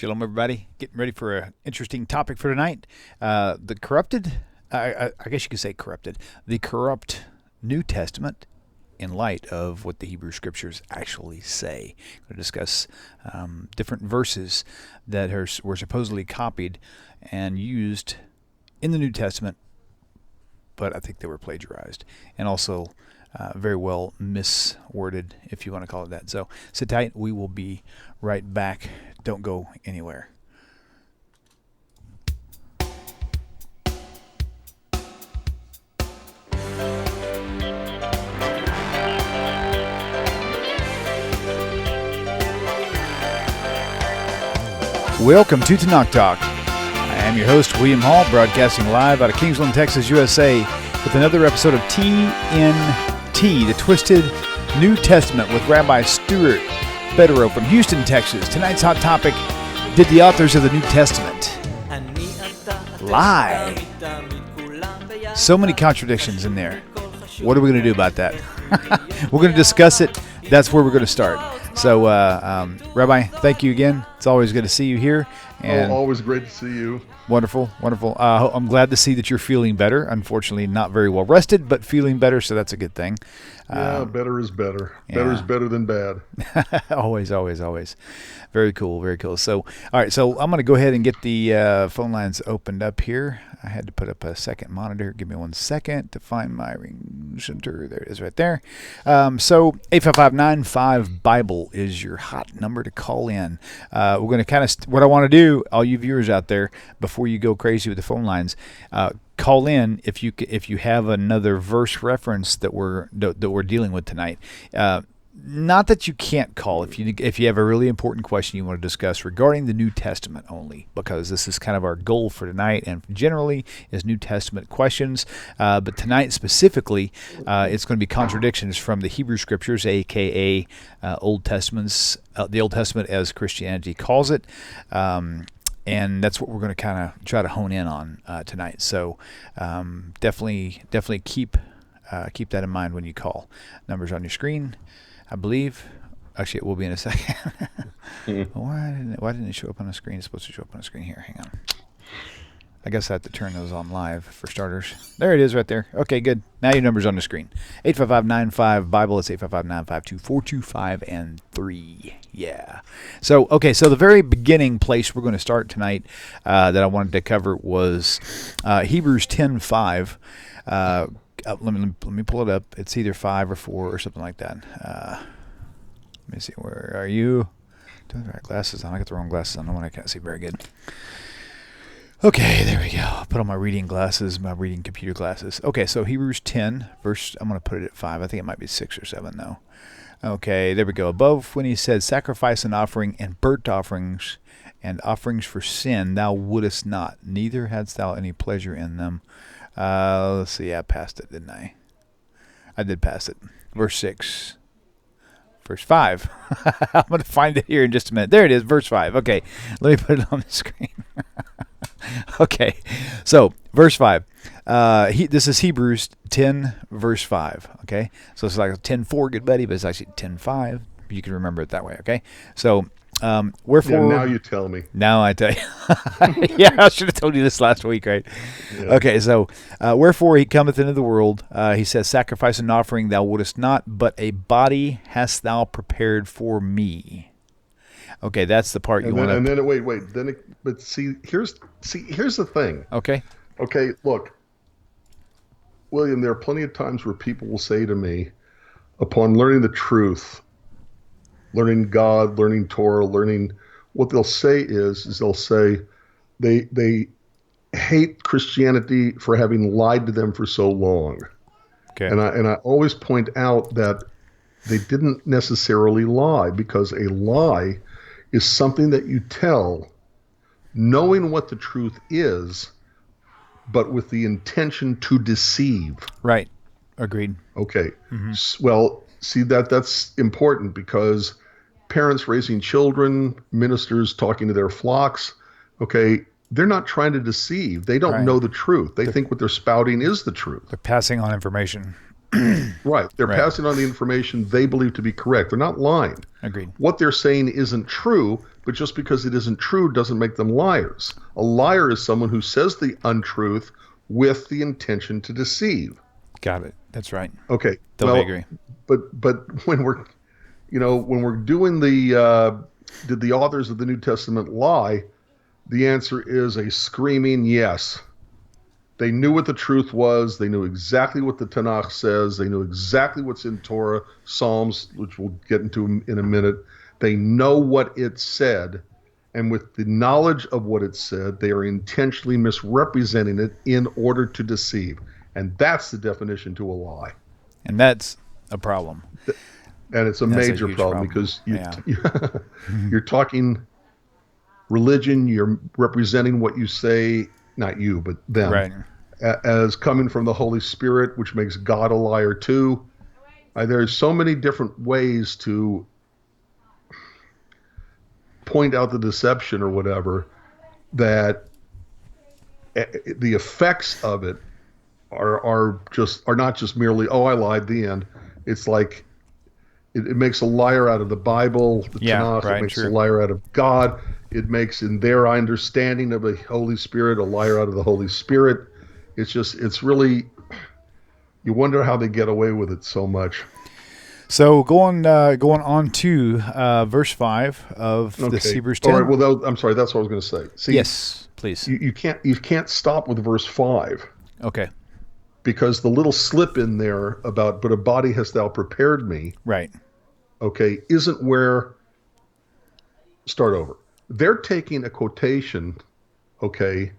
Shalom, everybody. Getting ready for an interesting topic for tonight. The corrupted, I guess you could say corrupted, the corrupt New Testament in light of what the Hebrew Scriptures actually say. We're going to discuss different verses that were supposedly copied and used in the New Testament, but I think they were plagiarized and also very well misworded, if you want to call it that. So sit tight. We will be right back. Don't go anywhere. Welcome to Tanakh Talk. I am your host, William Hall, broadcasting live out of Kingsland, Texas, USA, with another episode of TNT, the Twisted New Testament, with Rabbi Stuart Federow from Houston, Texas. Tonight's hot topic: did the authors of the New Testament lie? So many contradictions in there. What are we going to do about that? We're going to discuss it. That's where we're going to start. So, Rabbi, thank you again. It's always good to see you here. And always great to see you. Wonderful, wonderful. I'm glad to see that you're feeling better. Unfortunately, not very well rested, but feeling better, so that's a good thing. Yeah, better is better. Yeah. Better is better than bad. Always, always, always. Very cool, very cool. So, all right, so I'm going to go ahead and get the phone lines opened up here. I had to put up a second monitor. Give me 1 second to find my ring center. There it is right there. So 855-95-BIBLE is your hot number to call in. We're going to kind of, what I want to do, all you viewers out there, before you go crazy with the phone lines, call in if you have another verse reference that we're dealing with tonight. Not that you can't call if you have a really important question you want to discuss regarding the New Testament only, because this is kind of our goal for tonight, and generally is New Testament questions. But tonight specifically, it's going to be contradictions from the Hebrew Scriptures, aka Old Testaments, the Old Testament as Christianity calls it. And that's what we're going to kind of try to hone in on tonight. So definitely keep that in mind when you call. Numbers on your screen, I believe. Actually, it will be in a second. Why didn't it show up on the screen? It's supposed to show up on the screen here. Hang on. I guess I have to turn those on live for starters. There it is right there. Okay, good. Now your number's on the screen. 855-95-BIBLE. It's 855-952-425 and 3. Yeah. So, okay, so the very beginning place we're going to start tonight that I wanted to cover was Hebrews 10:5. Let me pull it up. It's either 5 or 4 or something like that. Let me see. Where are you? Do I have the right glasses on? I got the wrong glasses on. No one I can't see very good. Okay, there we go. I'll put on my reading glasses, my reading computer glasses. Okay, so Hebrews 10, verse, I'm going to put it at 5. I think it might be 6 or 7, though. Okay, there we go. Above, when he said, sacrifice and offering and burnt offerings and offerings for sin, thou wouldest not, neither hadst thou any pleasure in them. Let's see, I passed it, didn't I? I did pass it. Verse 6. Verse 5. I'm going to find it here in just a minute. There it is, verse 5. Okay, let me put it on the screen. Okay, so verse 5. This is Hebrews 10, verse 5. Okay, so it's like 10:4, good buddy, but it's actually 10:5. You can remember it that way. Okay, so wherefore. Yeah, now you tell me. Now I tell you. Yeah, I should have told you this last week, right? Yeah. Okay, so wherefore he cometh into the world. He says, sacrifice and offering thou wouldest not, but a body hast thou prepared for me. Okay, that's the part you want to. And then wait. But here's the thing. Okay, look, William. There are plenty of times where people will say to me, upon learning the truth, learning God, learning Torah, what they'll say is they'll say they hate Christianity for having lied to them for so long. Okay, and I always point out that they didn't necessarily lie, because a lie is something that you tell knowing what the truth is, but with the intention to deceive. Right. Agreed. Okay. Mm-hmm. Well, see, that's important, because parents raising children, ministers talking to their flocks, okay, they're not trying to deceive. They don't know the truth. They think what they're spouting is the truth. They're passing on information. Right. They're passing on the information they believe to be correct. They're not lying. Agreed. What they're saying isn't true, but just because it isn't true doesn't make them liars. A liar is someone who says the untruth with the intention to deceive. Got it. That's right. Okay. Totally agree. But when we're doing the did the authors of the New Testament lie? The answer is a screaming yes. They knew what the truth was. They knew exactly what the Tanakh says. They knew exactly what's in Torah, Psalms, which we'll get into in a minute. They know what it said. And with the knowledge of what it said, they are intentionally misrepresenting it in order to deceive. And that's the definition to a lie. And that's a problem. And it's a major problem because you're talking religion, you're representing what you say, not you, but them, right, as coming from the Holy Spirit, which makes God a liar too. There's so many different ways to point out the deception or whatever, that the effects of it are not just merely, oh, I lied, the end. It's like it makes a liar out of the Bible, the Tanakh. Right, it makes a liar out of God. It makes, in their understanding of the Holy Spirit, a liar out of the Holy Spirit. It's really, you wonder how they get away with it so much. So going on to verse 5 of this Hebrews 10. All right. Well, I'm sorry. That's what I was going to say. See, yes, please. You can't stop with verse 5. Okay. Because the little slip in there about, but a body hast thou prepared me. Right. Okay. Isn't where, start over. They're taking a quotation, okay,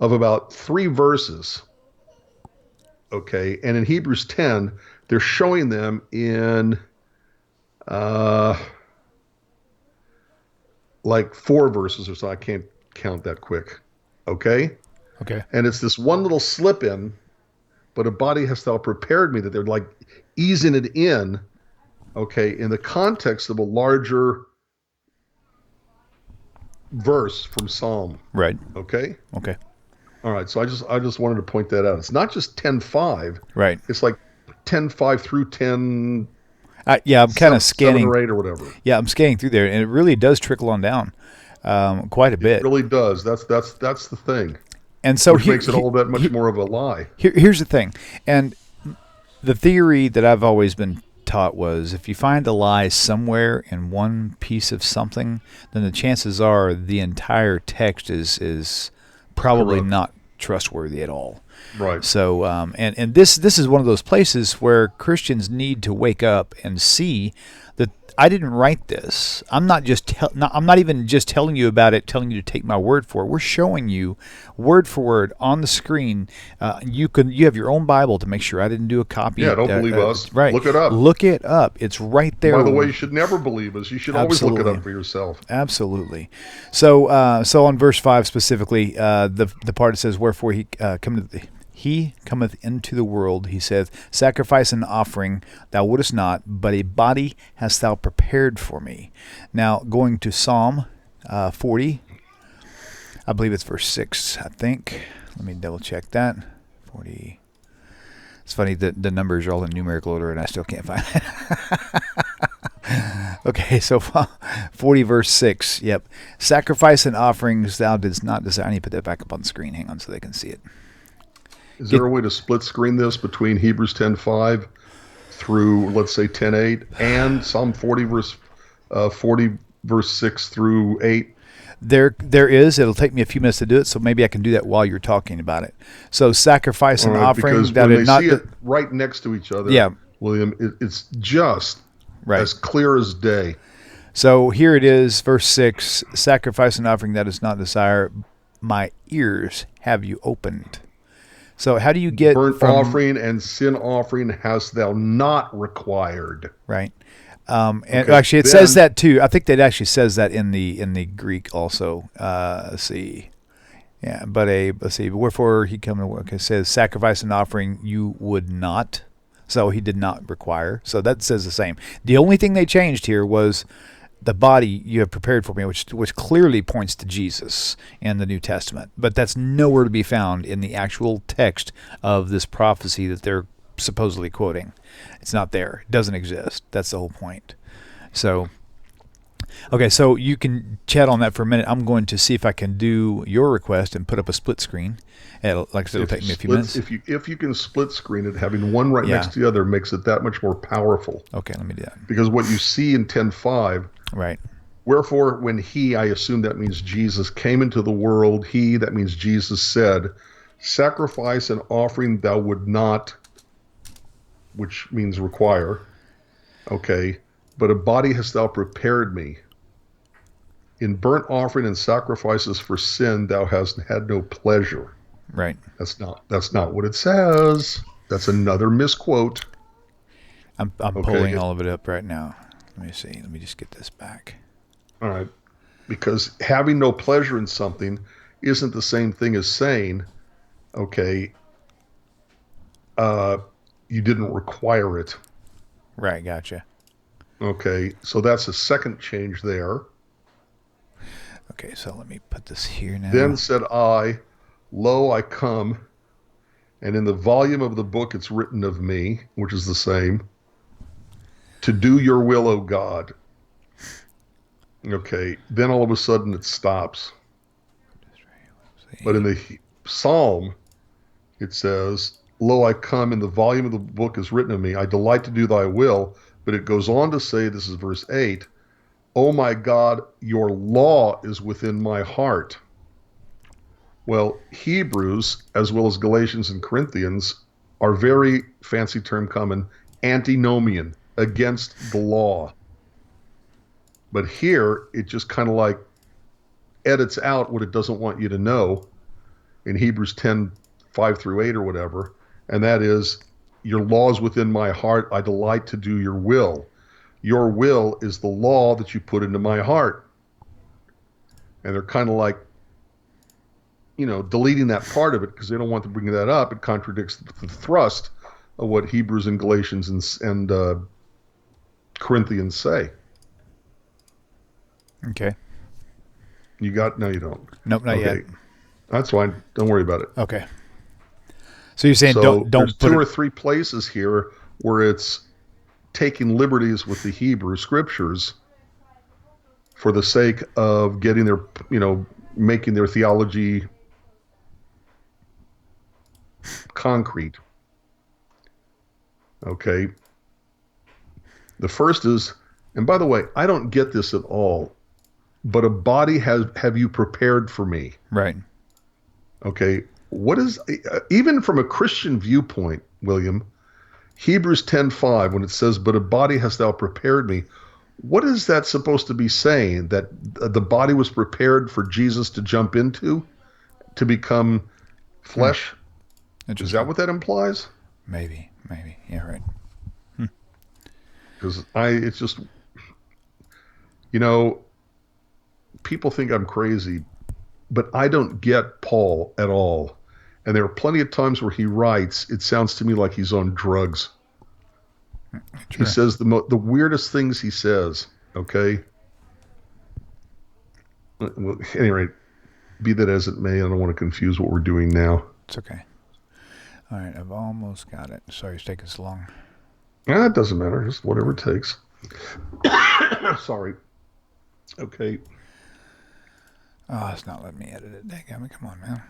of about 3 verses. Okay. And in Hebrews 10, they're showing them in like 4 verses or so. I can't count that quick. Okay. Okay. And it's this one little slip in, but a body hast thou prepared me, that they're like easing it in, okay, in the context of a larger verse from Psalm. Right. Okay. Okay. All right. So I just wanted to point that out. It's not just 10:5. Right. It's like 10:5 through 10. Yeah, I'm kind of scanning 7 or 8 or whatever. Yeah, I'm scanning through there, and it really does trickle on down, quite a bit. It really does. That's the thing. And so which makes it all that much more of a lie. Here's the thing, and the theory that I've always been taught was, if you find a lie somewhere in one piece of something, then the chances are the entire text is probably not trustworthy at all. Right. So, and this is one of those places where Christians need to wake up and see that I didn't write this. I'm not even just telling you about it, telling you to take my word for it. We're showing you word for word on the screen. You have your own Bible to make sure I didn't do a copy. Yeah, don't believe us. Right. Look it up. Look it up. It's right there. By the way, you should never believe us. You should always look it up for yourself. Absolutely. So on verse 5 specifically, the part that says, "Wherefore he cometh into the world, he saith, sacrifice and offering thou wouldest not, but a body hast thou prepared for me." Now, going to Psalm 40, I believe it's verse 6, I think. Let me double check that. 40. It's funny that the numbers are all in numerical order and I still can't find it. Okay, so 40 verse 6. Yep. Sacrifice and offerings thou didst not desire. I need to put that back up on the screen. Hang on so they can see it. Is there a way to split screen this between Hebrews 10:5 through, let's say, 10:8 and Psalm 40 verse 6 through 8? There is. It'll take me a few minutes to do it, so maybe I can do that while you're talking about it. So sacrifice and offering. Because that when they see it right next to each other, yeah, William, it's just as clear as day. So here it is, verse 6, sacrifice and offering that is not desire, my ears have you opened. So how do you get burnt offering and sin offering hast thou not required? Right. And actually, it says that too. I think that actually says that in the Greek also. Let's see. Yeah, but let's see. Wherefore he come to work. It says sacrifice and offering you would not. So he did not require. So that says the same. The only thing they changed here was the body you have prepared for me, which clearly points to Jesus in the New Testament. But that's nowhere to be found in the actual text of this prophecy that they're supposedly quoting. It's not there. It doesn't exist. That's the whole point. So Okay, so you can chat on that for a minute. I'm going to see if I can do your request and put up a split screen. Like I said, it'll take me a few minutes. If you can split screen it, having one right Yeah. next to the other makes it that much more powerful. Okay, let me do that. Because what you see in 10:5, Right. wherefore when he, I assume that means Jesus, came into the world, he, that means Jesus, said, sacrifice and offering thou would not, which means require, okay, but a body hast thou prepared me. In burnt offering and sacrifices for sin thou hast had no pleasure. Right. That's not what it says. That's another misquote. I'm Okay. pulling all of it up right now. Let me see. Let me just get this back. All right. Because having no pleasure in something isn't the same thing as saying, okay, you didn't require it. Right, gotcha. Okay, so that's a second change there. Okay, so let me put this here now. Then said I, lo, I come, and in the volume of the book it's written of me, which is the same, to do your will, O God. Okay, then all of a sudden it stops. But in the Psalm, it says, lo, I come, in the volume of the book is written of me, I delight to do thy will. But it goes on to say, this is verse 8, oh my God, your law is within my heart. Well, Hebrews, as well as Galatians and Corinthians, are very fancy term common, antinomian, against the law. But here, it just kind of like edits out what it doesn't want you to know in Hebrews 10:5-8 or whatever, and that is, your law is within my heart, I delight to do your will. Your will is the law that you put into my heart. And they're kind of like, deleting that part of it because they don't want to bring that up. It contradicts the thrust of what Hebrews and Galatians and Corinthians say. Okay. You got? No, you don't. Nope, not yet. That's fine. Don't worry about it. Okay. So you're saying don't there's put two or three places here where it's taking liberties with the Hebrew scriptures for the sake of getting their, making their theology concrete. Okay. The first is, and by the way, I don't get this at all, but a body have you prepared for me. Right. Okay. What is, even from a Christian viewpoint, William, Hebrews 10:5, when it says, but a body hast thou prepared me, what is that supposed to be saying? That the body was prepared for Jesus to jump into, to become flesh? Is that what that implies? Maybe. Yeah, right. Because it's just, people think I'm crazy, but I don't get Paul at all. And there are plenty of times where he writes, it sounds to me like he's on drugs. He says the weirdest things he says, okay? Well, at any rate, be that as it may, I don't want to confuse what we're doing now. It's okay. All right, I've almost got it. Sorry it's taking so long. It doesn't matter, just whatever it takes. Sorry. Okay. Oh, it's not letting me edit it. Daggum, come on, man.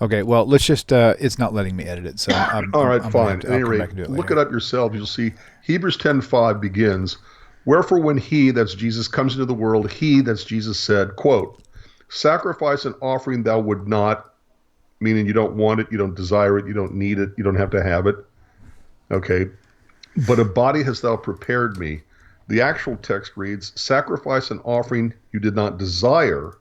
Okay, well, let's just, it's not letting me edit it, so all right, fine. At any rate, look it up yourself. You'll see Hebrews 10:5 begins, wherefore when he, that's Jesus, comes into the world, he, that's Jesus, said, quote, sacrifice and offering thou would not, meaning you don't want it, you don't desire it, you don't need it, you don't have to have it. Okay, but a body hast thou prepared me. The actual text reads, sacrifice and offering you did not desire.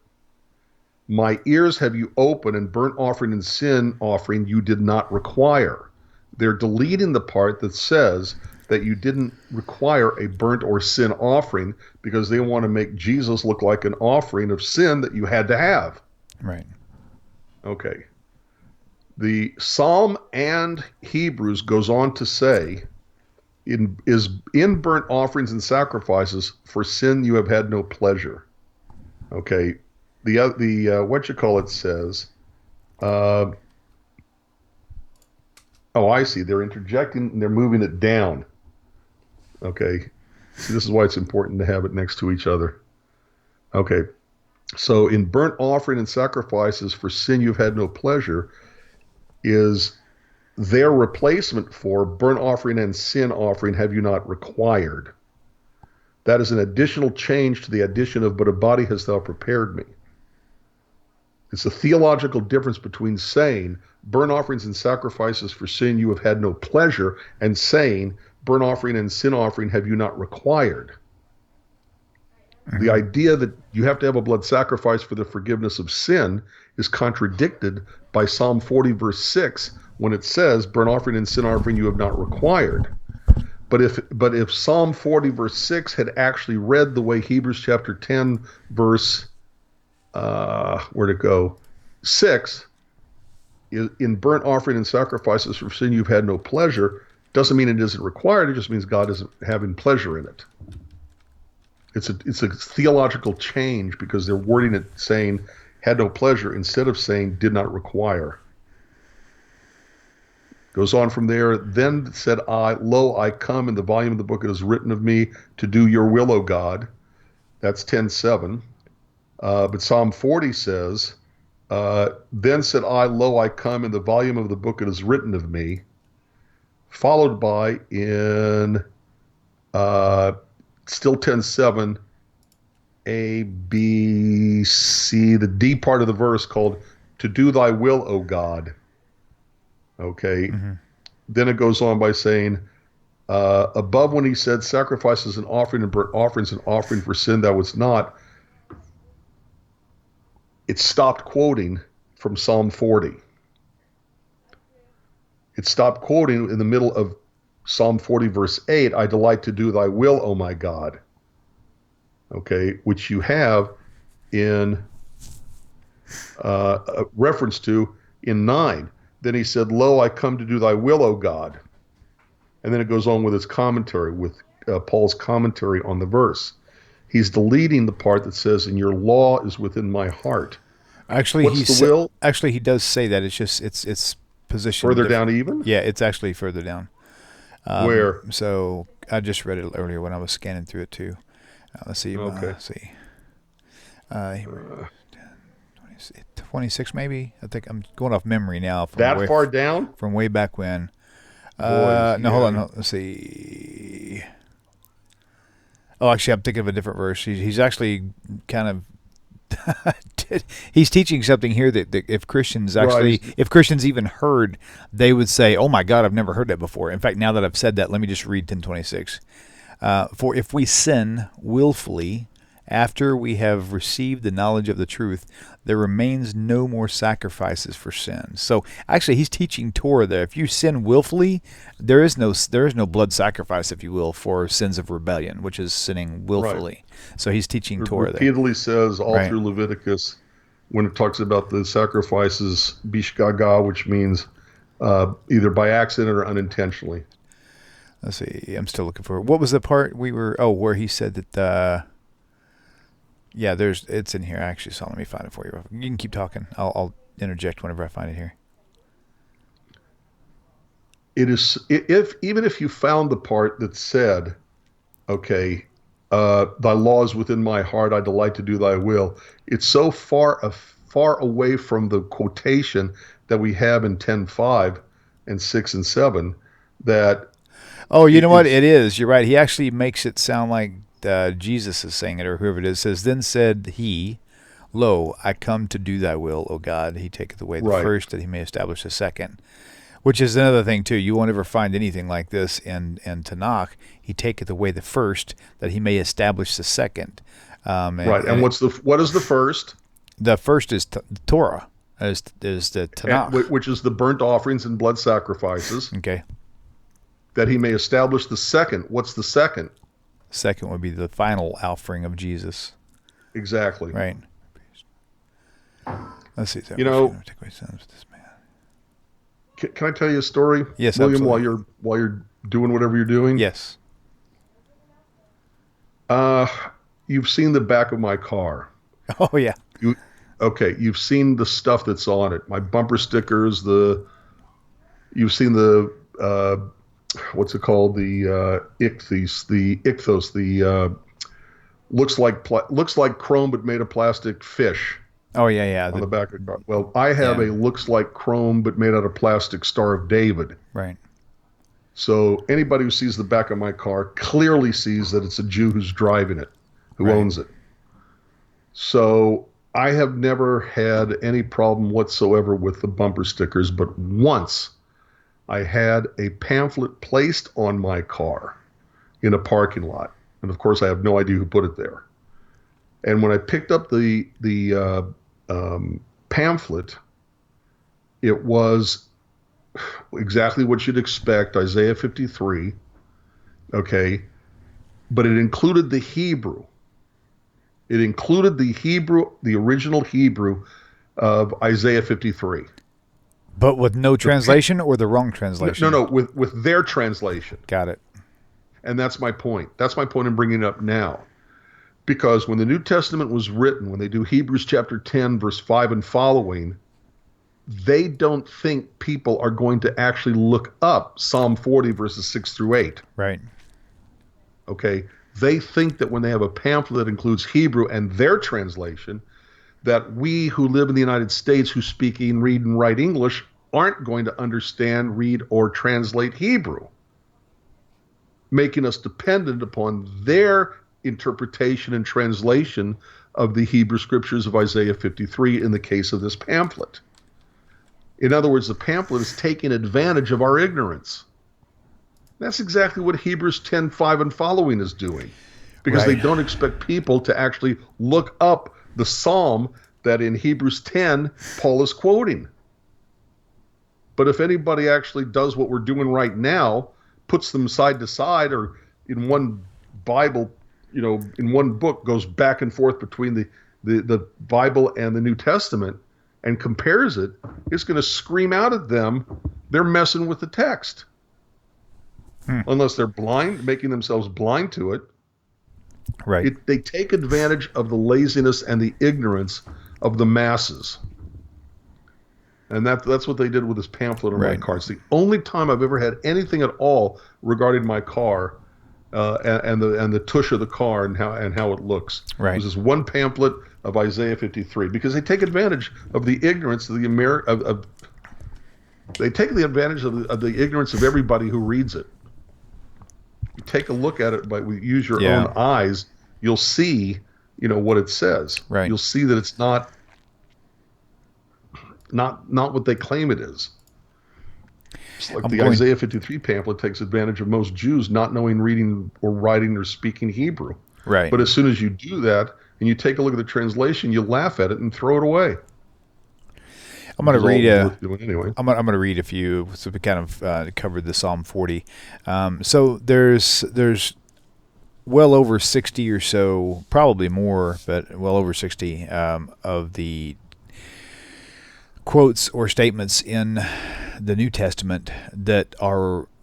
My ears have you opened, and burnt offering and sin offering you did not require. They're deleting the part that says that you didn't require a burnt or sin offering because they want to make Jesus look like an offering of sin that you had to have. Right. Okay. The Psalm and Hebrews goes on to say, in burnt offerings and sacrifices, for sin you have had no pleasure. Okay. The what you call it says, oh, I see. They're interjecting and they're moving it down. Okay. See, this is why it's important to have it next to each other. Okay. So in burnt offering and sacrifices for sin you've had no pleasure is their replacement for burnt offering and sin offering have you not required. That is an additional change to the addition of but a body hast thou prepared me. It's a theological difference between saying burnt offerings and sacrifices for sin you have had no pleasure and saying burnt offering and sin offering have you not required. The idea that you have to have a blood sacrifice for the forgiveness of sin is contradicted by Psalm 40 verse 6 when it says burnt offering and sin offering you have not required. But if Psalm 40 verse 6 had actually read the way Hebrews chapter 10 verse where'd it go? 6, in burnt offering and sacrifices for sin you've had no pleasure, doesn't mean it isn't required, it just means God isn't having pleasure in it. It's a theological change because they're wording it saying had no pleasure instead of saying did not require. Goes on from there. Then said I, lo, I come in the volume of the book it is written of me to do your will, O God. That's 10:7. But Psalm 40 says, then said I, lo, I come in the volume of the book it is written of me, followed by in still 10:7, A, B, C, the D part of the verse called to do thy will, O God. Okay. Then it goes on by saying, above when he said sacrifices and offering and burnt offerings and offering for sin that was not, it stopped quoting from Psalm 40. It stopped quoting in the middle of Psalm 40 verse 8, I delight to do thy will, O my God. Okay, which you have in a reference to in 9. Then he said, lo, I come to do thy will, O God. And then it goes on with his commentary, with Paul's commentary on the verse. He's deleting the part that says, and your law is within my heart. Actually, What's the will? Actually, he does say that. It's just it's positioned Further down even? Yeah, it's actually further down. Where? So I just read it earlier when I was scanning through it too. Let's see. Okay. Let's see. 26 maybe. I think I'm going off memory now. From that far down? From way back when. Boys, no, hold on. Let's see. Oh, actually, I'm thinking of a different verse. He's actually kind of he's teaching something here that if Christians actually, if Christians even heard, they would say, "Oh my God, I've never heard that before." In fact, now that I've said that, let me just read 10:26. For if we sin willfully after we have received the knowledge of the truth, there remains no more sacrifices for sin. So actually, he's teaching Torah there. If you sin willfully, there is no blood sacrifice, if you will, for sins of rebellion, which is sinning willfully. Right. So he's teaching Torah there. Repeatedly says all through Leviticus when it talks about the sacrifices, bishgaga, which means either by accident or unintentionally. Let's see. I'm still looking for what was the part we were. Oh, where he said that. Yeah, it's in here actually. So let me find it for you. You can keep talking. I'll interject whenever I find it here. It is even if you found the part that said, "Okay, thy law is within my heart; I delight to do thy will." It's so far away from the quotation that we have in 10:5 and 6 and 7 that. Oh, you know what? It is. You're right. He actually makes it sound like Jesus is saying it, or whoever it is. Says, then said he, lo, I come to do thy will, O God. He taketh away the first, that he may establish the second. Which is another thing, too. You won't ever find anything like this in Tanakh. He taketh away the first, that he may establish the second. And what is the first? The first is Torah, is the Tanakh. Which is the burnt offerings and blood sacrifices. Okay. That he may establish the second. What's the second? Second would be the final offering of Jesus. Exactly. Right. Let's see. Take away sins with this man. Can I tell you a story? Yes, William, absolutely. while you're doing whatever you're doing? Yes. You've seen the back of my car. Oh yeah. You've seen the stuff that's on it. My bumper stickers, you've seen the what's it called? The ichthos, looks like chrome but made of plastic fish Oh yeah, yeah. on the back of the car. Well, I have a looks like chrome but made out of plastic Star of David. Right. So anybody who sees the back of my car clearly sees that it's a Jew who's driving it, who owns it. So I have never had any problem whatsoever with the bumper stickers, but once I had a pamphlet placed on my car in a parking lot. And of course, I have no idea who put it there. And when I picked up the pamphlet, it was exactly what you'd expect, Isaiah 53, okay? But it included the Hebrew. It included the original Hebrew of Isaiah 53. But with no translation or the wrong translation? No, with their translation. Got it. And that's my point. That's my point in bringing it up now. Because when the New Testament was written, when they do Hebrews chapter 10, verse 5 and following, they don't think people are going to actually look up Psalm 40, verses 6 through 8. Right. Okay? They think that when they have a pamphlet that includes Hebrew and their translation, that we who live in the United States who speak and read and write English aren't going to understand, read, or translate Hebrew, making us dependent upon their interpretation and translation of the Hebrew scriptures of Isaiah 53 in the case of this pamphlet. In other words, the pamphlet is taking advantage of our ignorance. That's exactly what Hebrews 10:5 and following is doing, because they don't expect people to actually look up the psalm that in Hebrews 10 Paul is quoting. But if anybody actually does what we're doing right now, puts them side to side, or in one Bible, in one book, goes back and forth between the Bible and the New Testament and compares it, it's going to scream out at them they're messing with the text. Unless they're blind, making themselves blind to it. Right. They take advantage of the laziness and the ignorance of the masses. And that's what they did with this pamphlet on my car. It's the only time I've ever had anything at all regarding my car and the tush of the car and how it looks. Right. It was this one pamphlet of Isaiah 53, because they take advantage of the ignorance of they take the advantage of the ignorance of everybody who reads it. You take a look at it, but use your own eyes, you'll see, what it says. Right. You'll see that it's not what they claim it is. It's like Isaiah 53 pamphlet takes advantage of most Jews not knowing reading or writing or speaking Hebrew. Right. But as soon as you do that and you take a look at the translation, you laugh at it and throw it away. I'm going to read. Anyway. I'm going to read a few. So we kind of covered the Psalm 40. So there's well over 60 or so, probably more, but well over 60 of the quotes or statements in the New Testament that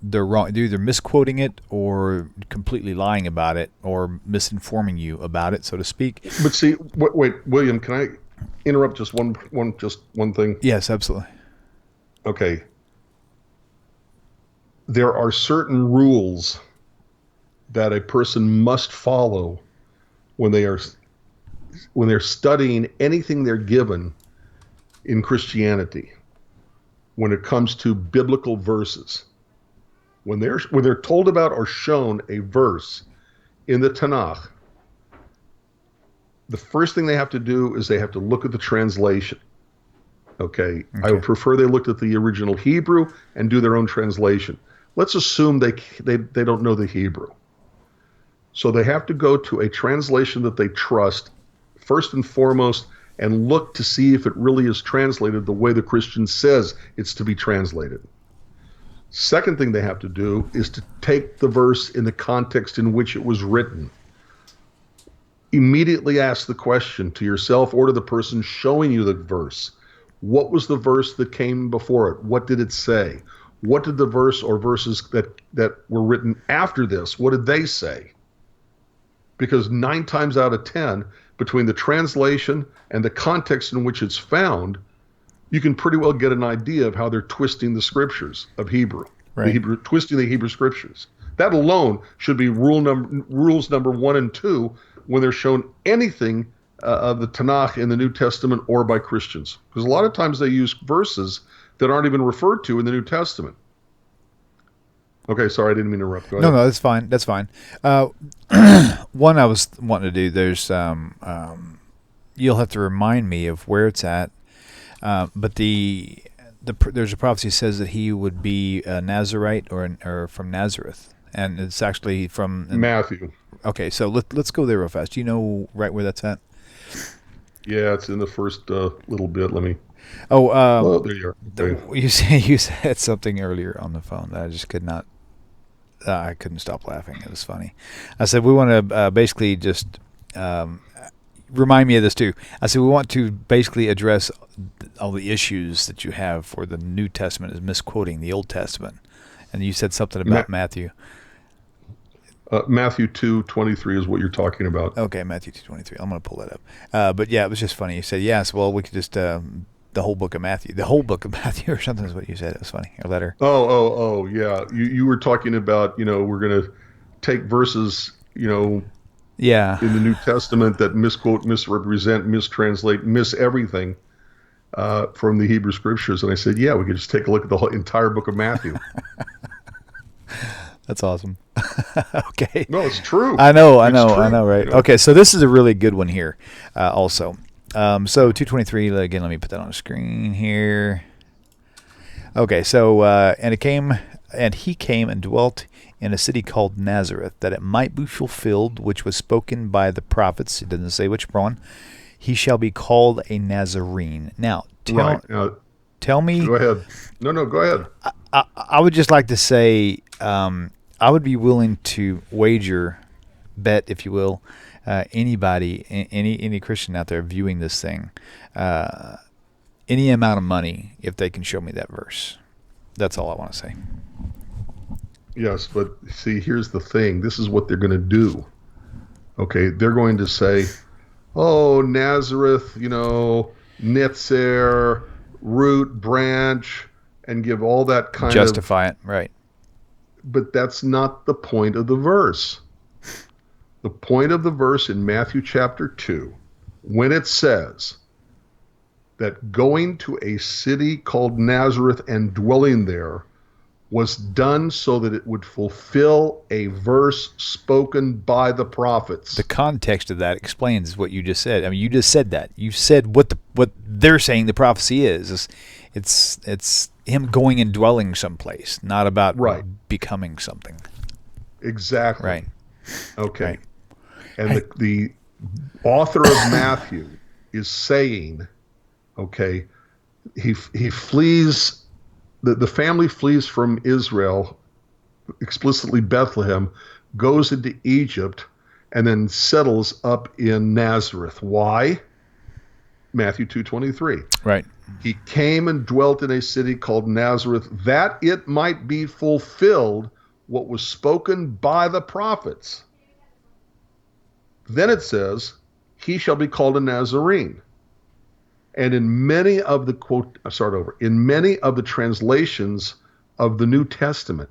they're wrong. They're either misquoting it or completely lying about it or misinforming you about it, so to speak. But see, wait, William, can I interrupt just one thing? Yes, absolutely. Okay. There are certain rules that a person must follow when they're studying anything they're given in Christianity. When it comes to biblical verses, when they're told about or shown a verse in the Tanakh, the first thing they have to do is they have to look at the translation. Okay. I would prefer they looked at the original Hebrew and do their own translation. Let's assume they don't know the Hebrew. So they have to go to a translation that they trust first and foremost and look to see if it really is translated the way the Christian says it's to be translated. Second thing they have to do is to take the verse in the context in which it was written. Immediately ask the question to yourself or to the person showing you the verse. What was the verse that came before it? What did it say? What did the verse or verses that were written after this, what did they say? Because 9 times out of 10, between the translation and the context in which it's found, you can pretty well get an idea of how they're twisting the scriptures of Hebrew. Right. Twisting the Hebrew Scriptures. That alone should be rules number 1 and 2 when they're shown anything of the Tanakh in the New Testament or by Christians. Because a lot of times they use verses that aren't even referred to in the New Testament. Okay, sorry, I didn't mean to interrupt. Go No, ahead. no, that's fine. That's fine. One I was wanting to do. There's you'll have to remind me of where it's at. But there's a prophecy that says that he would be a Nazarite or from Nazareth, and it's actually from Matthew. Okay, so let's go there real fast. Do you know right where that's at? Yeah, it's in the first little bit. Let me. Oh, Oh, there you are. Okay. you said something earlier on the phone that I just could not. I couldn't stop laughing. It was funny. I said we want to basically just remind me of this too. I said we want to basically address all the issues that you have for the New Testament is misquoting the Old Testament, and you said something about Matthew. Matthew 2:23 is what you're talking about. Okay, Matthew 2:23. I'm going to pull that up. But yeah, it was just funny. You said yes. Well, we could just the whole book of Matthew, or something is what you said. It was funny. Your letter. Oh, yeah. You were talking about, we're going to take verses, Yeah. in the New Testament that misquote, misrepresent, mistranslate, miss everything from the Hebrew Scriptures. And I said, yeah, we could just take a look at the whole entire book of Matthew. That's awesome. Okay. No, it's true. I know, True, right? Okay, so this is a really good one here also. So 223, again, let me put that on the screen here. Okay, so and he came and dwelt in a city called Nazareth, that it might be fulfilled, which was spoken by the prophets. It doesn't say which one. He shall be called a Nazarene. Now, tell me. Go ahead. No, go ahead. I would just like to say I would be willing to bet, if you will, anybody, any Christian out there viewing this thing, any amount of money if they can show me that verse. That's all I want to say. Yes, but see, here's the thing. This is what they're going to do. Okay, they're going to say, oh, Nazareth, Netzer, root, branch, and give all that kind Justify it, right. But that's not the point of the verse. The point of the verse in Matthew chapter 2, when it says that going to a city called Nazareth and dwelling there was done so that it would fulfill a verse spoken by the prophets. The context of that explains what you just said. I mean, you just said that. You said what they're saying the prophecy is. It's him going and dwelling someplace, not about becoming something. Exactly. Right. Okay. Right. And the author of Matthew is saying, okay, he flees. The family flees from Israel, explicitly Bethlehem, goes into Egypt, and then settles up in Nazareth. Why? Matthew 2:23. Right. He came and dwelt in a city called Nazareth, that it might be fulfilled what was spoken by the prophets. Then it says, he shall be called a Nazarene. And in many of the in many of the translations of the New Testament,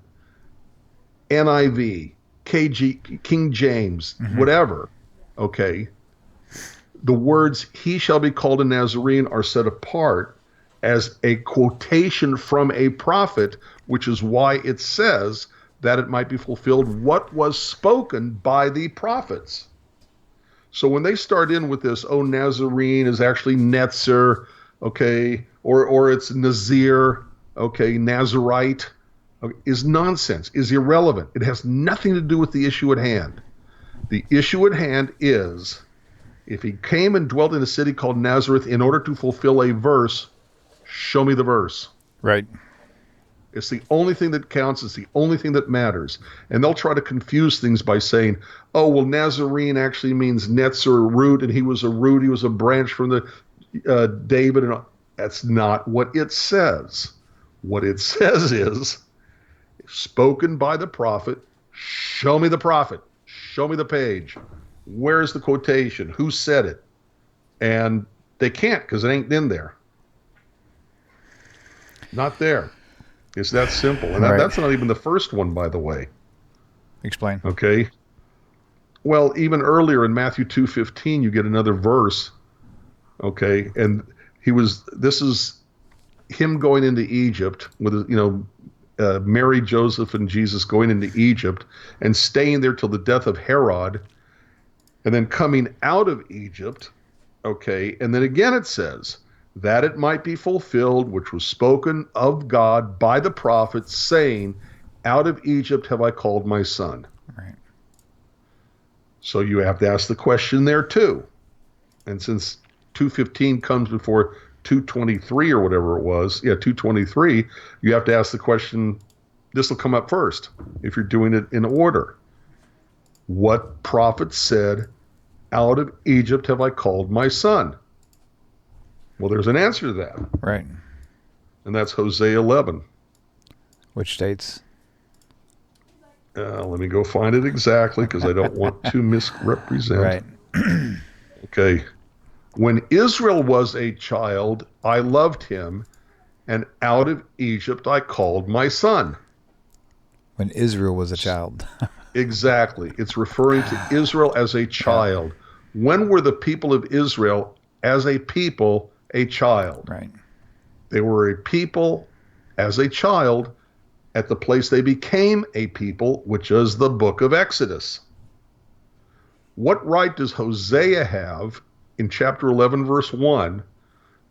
NIV, King James, whatever, okay, the words he shall be called a Nazarene are set apart as a quotation from a prophet, which is why it says that it might be fulfilled what was spoken by the prophets. So when they start in with this, Nazarene is actually Netzer, okay, or it's Nazir, okay, Nazarite, okay, is nonsense, is irrelevant. It has nothing to do with the issue at hand. The issue at hand is, if he came and dwelt in a city called Nazareth in order to fulfill a verse, show me the verse. Right. It's the only thing that counts. It's the only thing that matters. And they'll try to confuse things by saying, oh, well, Nazarene actually means Netzer, root, and he was a root. He was a branch from the David. And that's not what it says. What it says is, spoken by the prophet, show me the prophet. Show me the page. Where's the quotation? Who said it? And they can't because it ain't in there. Not there. It's that simple. And Right. that's not even the first one, by the way. Explain. Okay. Well, even earlier in Matthew 2:15, you get another verse. Okay. And this is him going into Egypt with, Mary, Joseph, and Jesus going into Egypt and staying there till the death of Herod, and then coming out of Egypt. Okay. And then again it says, that it might be fulfilled, which was spoken of God by the prophets, saying, out of Egypt have I called my son. Right. So you have to ask the question there too. And since 2:15 comes before 2:23 or whatever it was, 2:23, you have to ask the question, this will come up first if you're doing it in order. What prophet said, out of Egypt have I called my son? Well, there's an answer to that. Right. And that's Hosea 11. Which states? Let me go find it exactly because I don't want to misrepresent. Right. Okay. When Israel was a child, I loved him, and out of Egypt I called my son. When Israel was a child. Exactly. It's referring to Israel as a child. Yeah. When were the people of Israel as a people a child? Right. They were a people as a child at the place they became a people, which is the book of Exodus. What right does Hosea have in chapter 11, verse 1,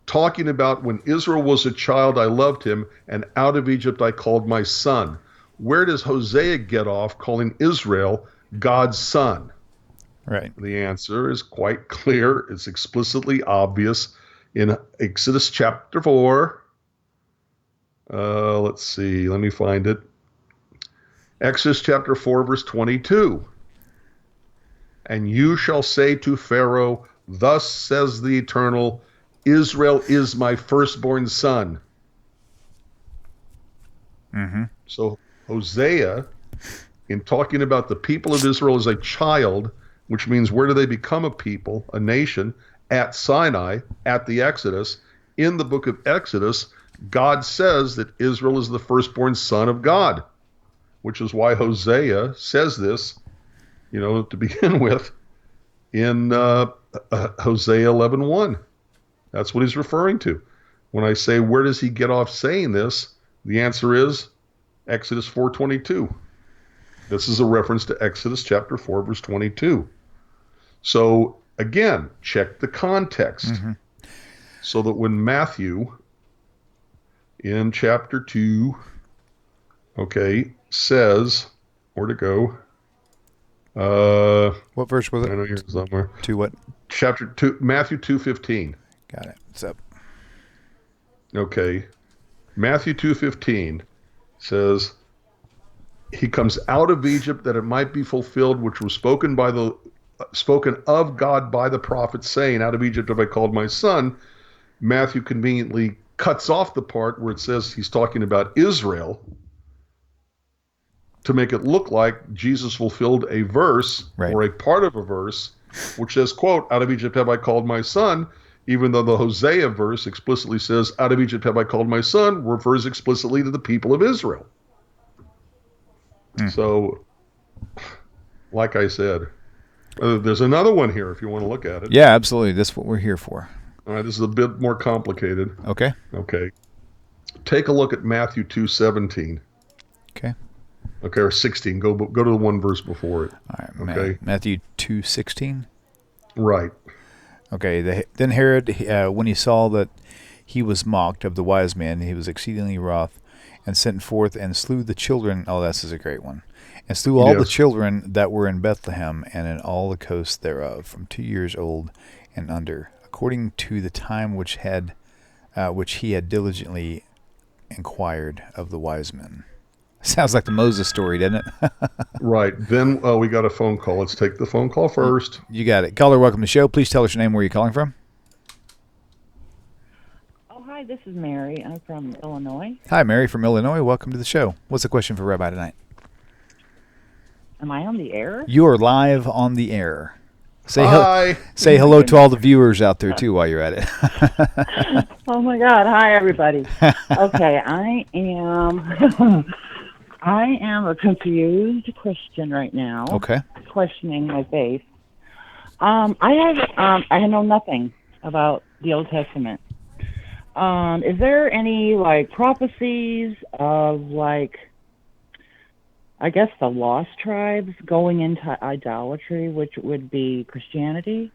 talking about when Israel was a child, I loved him, and out of Egypt I called my son? Where does Hosea get off calling Israel God's son? Right. The answer is quite clear. It's explicitly obvious in Exodus chapter 4. Let's see. Let me find it. Exodus chapter 4, verse 22. And you shall say to Pharaoh, thus says the Eternal, Israel is my firstborn son. Mm-hmm. So Hosea, in talking about the people of Israel as a child, which means where do they become a people, a nation? At Sinai, at the Exodus. In the book of Exodus, God says that Israel is the firstborn son of God, which is why Hosea says this, to begin with, in Hosea 11:1. That's what he's referring to. When I say, where does he get off saying this? The answer is Exodus 4:22. This is a reference to Exodus chapter 4, verse 22. So again, check the context. Mm-hmm. So that when Matthew in chapter 2, says, where to go? What verse was it? I know here somewhere. 2 what? Chapter 2, Matthew 2:15. Got it. What's up? Okay. Matthew 2:15 says, he comes out of Egypt that it might be fulfilled, which was spoken of God by the prophet, saying, out of Egypt have I called my son. Matthew conveniently cuts off the part where it says he's talking about Israel to make it look like Jesus fulfilled a verse, right, or a part of a verse, which says, quote, out of Egypt have I called my son, even though the Hosea verse explicitly says, out of Egypt have I called my son, refers explicitly to the people of Israel. So, like I said, there's another one here if you want to look at it. Yeah, absolutely. That's what we're here for. All right, this is a bit more complicated. Okay. Take a look at Matthew 2:17. Okay, or 16. Go to the one verse before it. All right. Okay. Matthew 2:16. Right. Okay. Then Herod, when he saw that he was mocked of the wise men, he was exceedingly wroth, and sent forth and slew the children. Oh, this is a great one. And slew all the children that were in Bethlehem and in all the coasts thereof, from 2 years old and under, according to the time which he had diligently inquired of the wise men. Sounds like the Moses story, doesn't it? Right. Then we got a phone call. Let's take the phone call first. You got it. Caller, welcome to the show. Please tell us your name, where you're calling from. Oh, hi. This is Mary. I'm from Illinois. Hi, Mary from Illinois. Welcome to the show. What's the question for Rabbi tonight? Am I on the air? You are live on the air. Hi. Say hello to all the viewers out there too while you're at it. Oh my God! Hi, everybody. Okay, I am. I am a confused Christian right now. Okay. Questioning my faith. I know nothing about the Old Testament. Is there any like prophecies of like, I guess the lost tribes going into idolatry, which would be Christianity?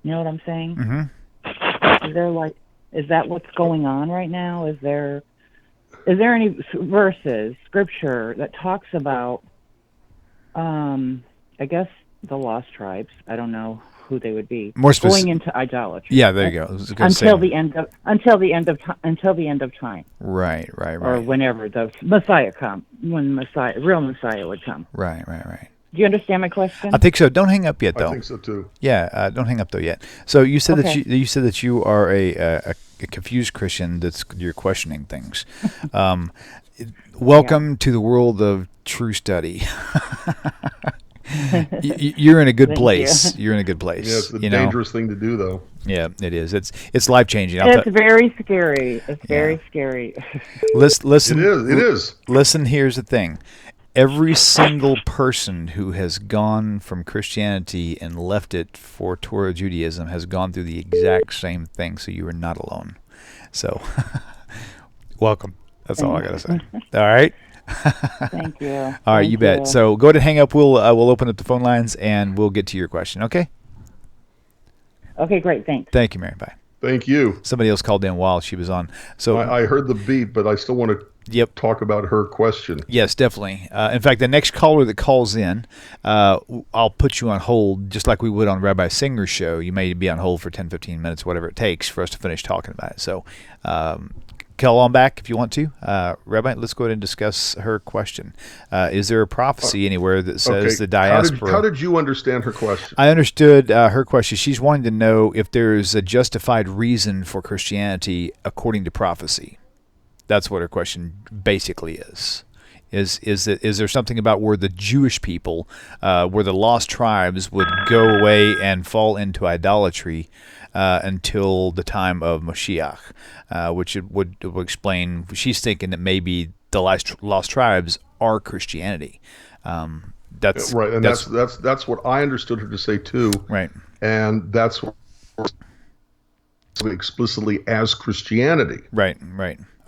You know what I'm saying? Mm-hmm. Is that what's going on right now? Is there any verses, scripture that talks about, I guess the lost tribes? I don't know who they would be. More going into idolatry. Yeah, there you go. Until the end of time. Right. Or whenever the Messiah comes, when real Messiah would come. Right. Do you understand my question? I think so. Don't hang up yet, though. I think so too. Yeah, don't hang up though yet. So you said Okay. that you are a confused Christian. That's you're questioning things. Welcome to the world of true study. You're in a good place. You're in a good place. Yeah, it's a dangerous thing to do, though. Yeah, it is. It's life changing. It's very scary. It's very scary. Listen. It is. Listen. Here's the thing. Every single person who has gone from Christianity and left it for Torah Judaism has gone through the exact same thing, so you are not alone. So, welcome. That's all I got to say. All right? Thank you. All right, you bet. So go ahead and hang up. We'll open up the phone lines, and we'll get to your question, okay? Okay, great. Thanks. Thank you, Mary. Bye. Thank you. Somebody else called in while she was on. So I heard the beep, but I still want to talk about her question. Yes, definitely. In fact, the next caller that calls in, I'll put you on hold just like we would on Rabbi Singer's show. You may be on hold for 10, 15 minutes, whatever it takes for us to finish talking about it. So call on back if you want to. Rabbi, let's go ahead and discuss her question. Is there a prophecy anywhere that says the diaspora... How did you understand her question? I understood her question. She's wanting to know if there's a justified reason for Christianity according to prophecy. That's what her question basically is. Is there something about where the Jewish people, where the lost tribes would go away and fall into idolatry until the time of Moshiach, which would explain. She's thinking that maybe the lost tribes are Christianity. That's right, and that's what I understood her to say too. Right, and that's what explicitly as Christianity. Right.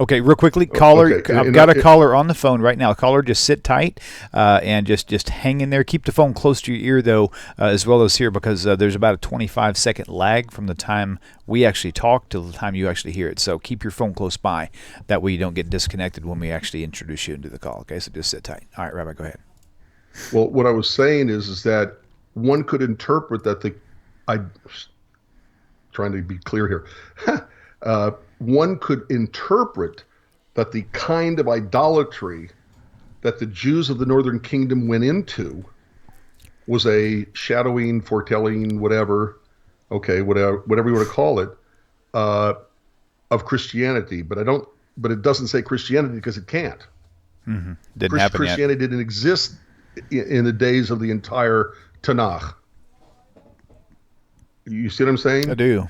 Okay, real quickly, caller. Okay. I've got a caller on the phone right now. Caller, just sit tight and just hang in there. Keep the phone close to your ear, though, as well as here, because there's about a 25-second lag from the time we actually talk till the time you actually hear it. So keep your phone close by. That way you don't get disconnected when we actually introduce you into the call. Okay, so just sit tight. All right, Rabbi, go ahead. Well, what I was saying is that one could interpret that trying to be clear here. One could interpret that the kind of idolatry that the Jews of the Northern Kingdom went into was a shadowing, foretelling, whatever you want to call it, of Christianity. But it doesn't say Christianity because it can't. Mm-hmm. Didn't happen Christianity didn't exist in the days of the entire Tanakh. You see what I'm saying? I do.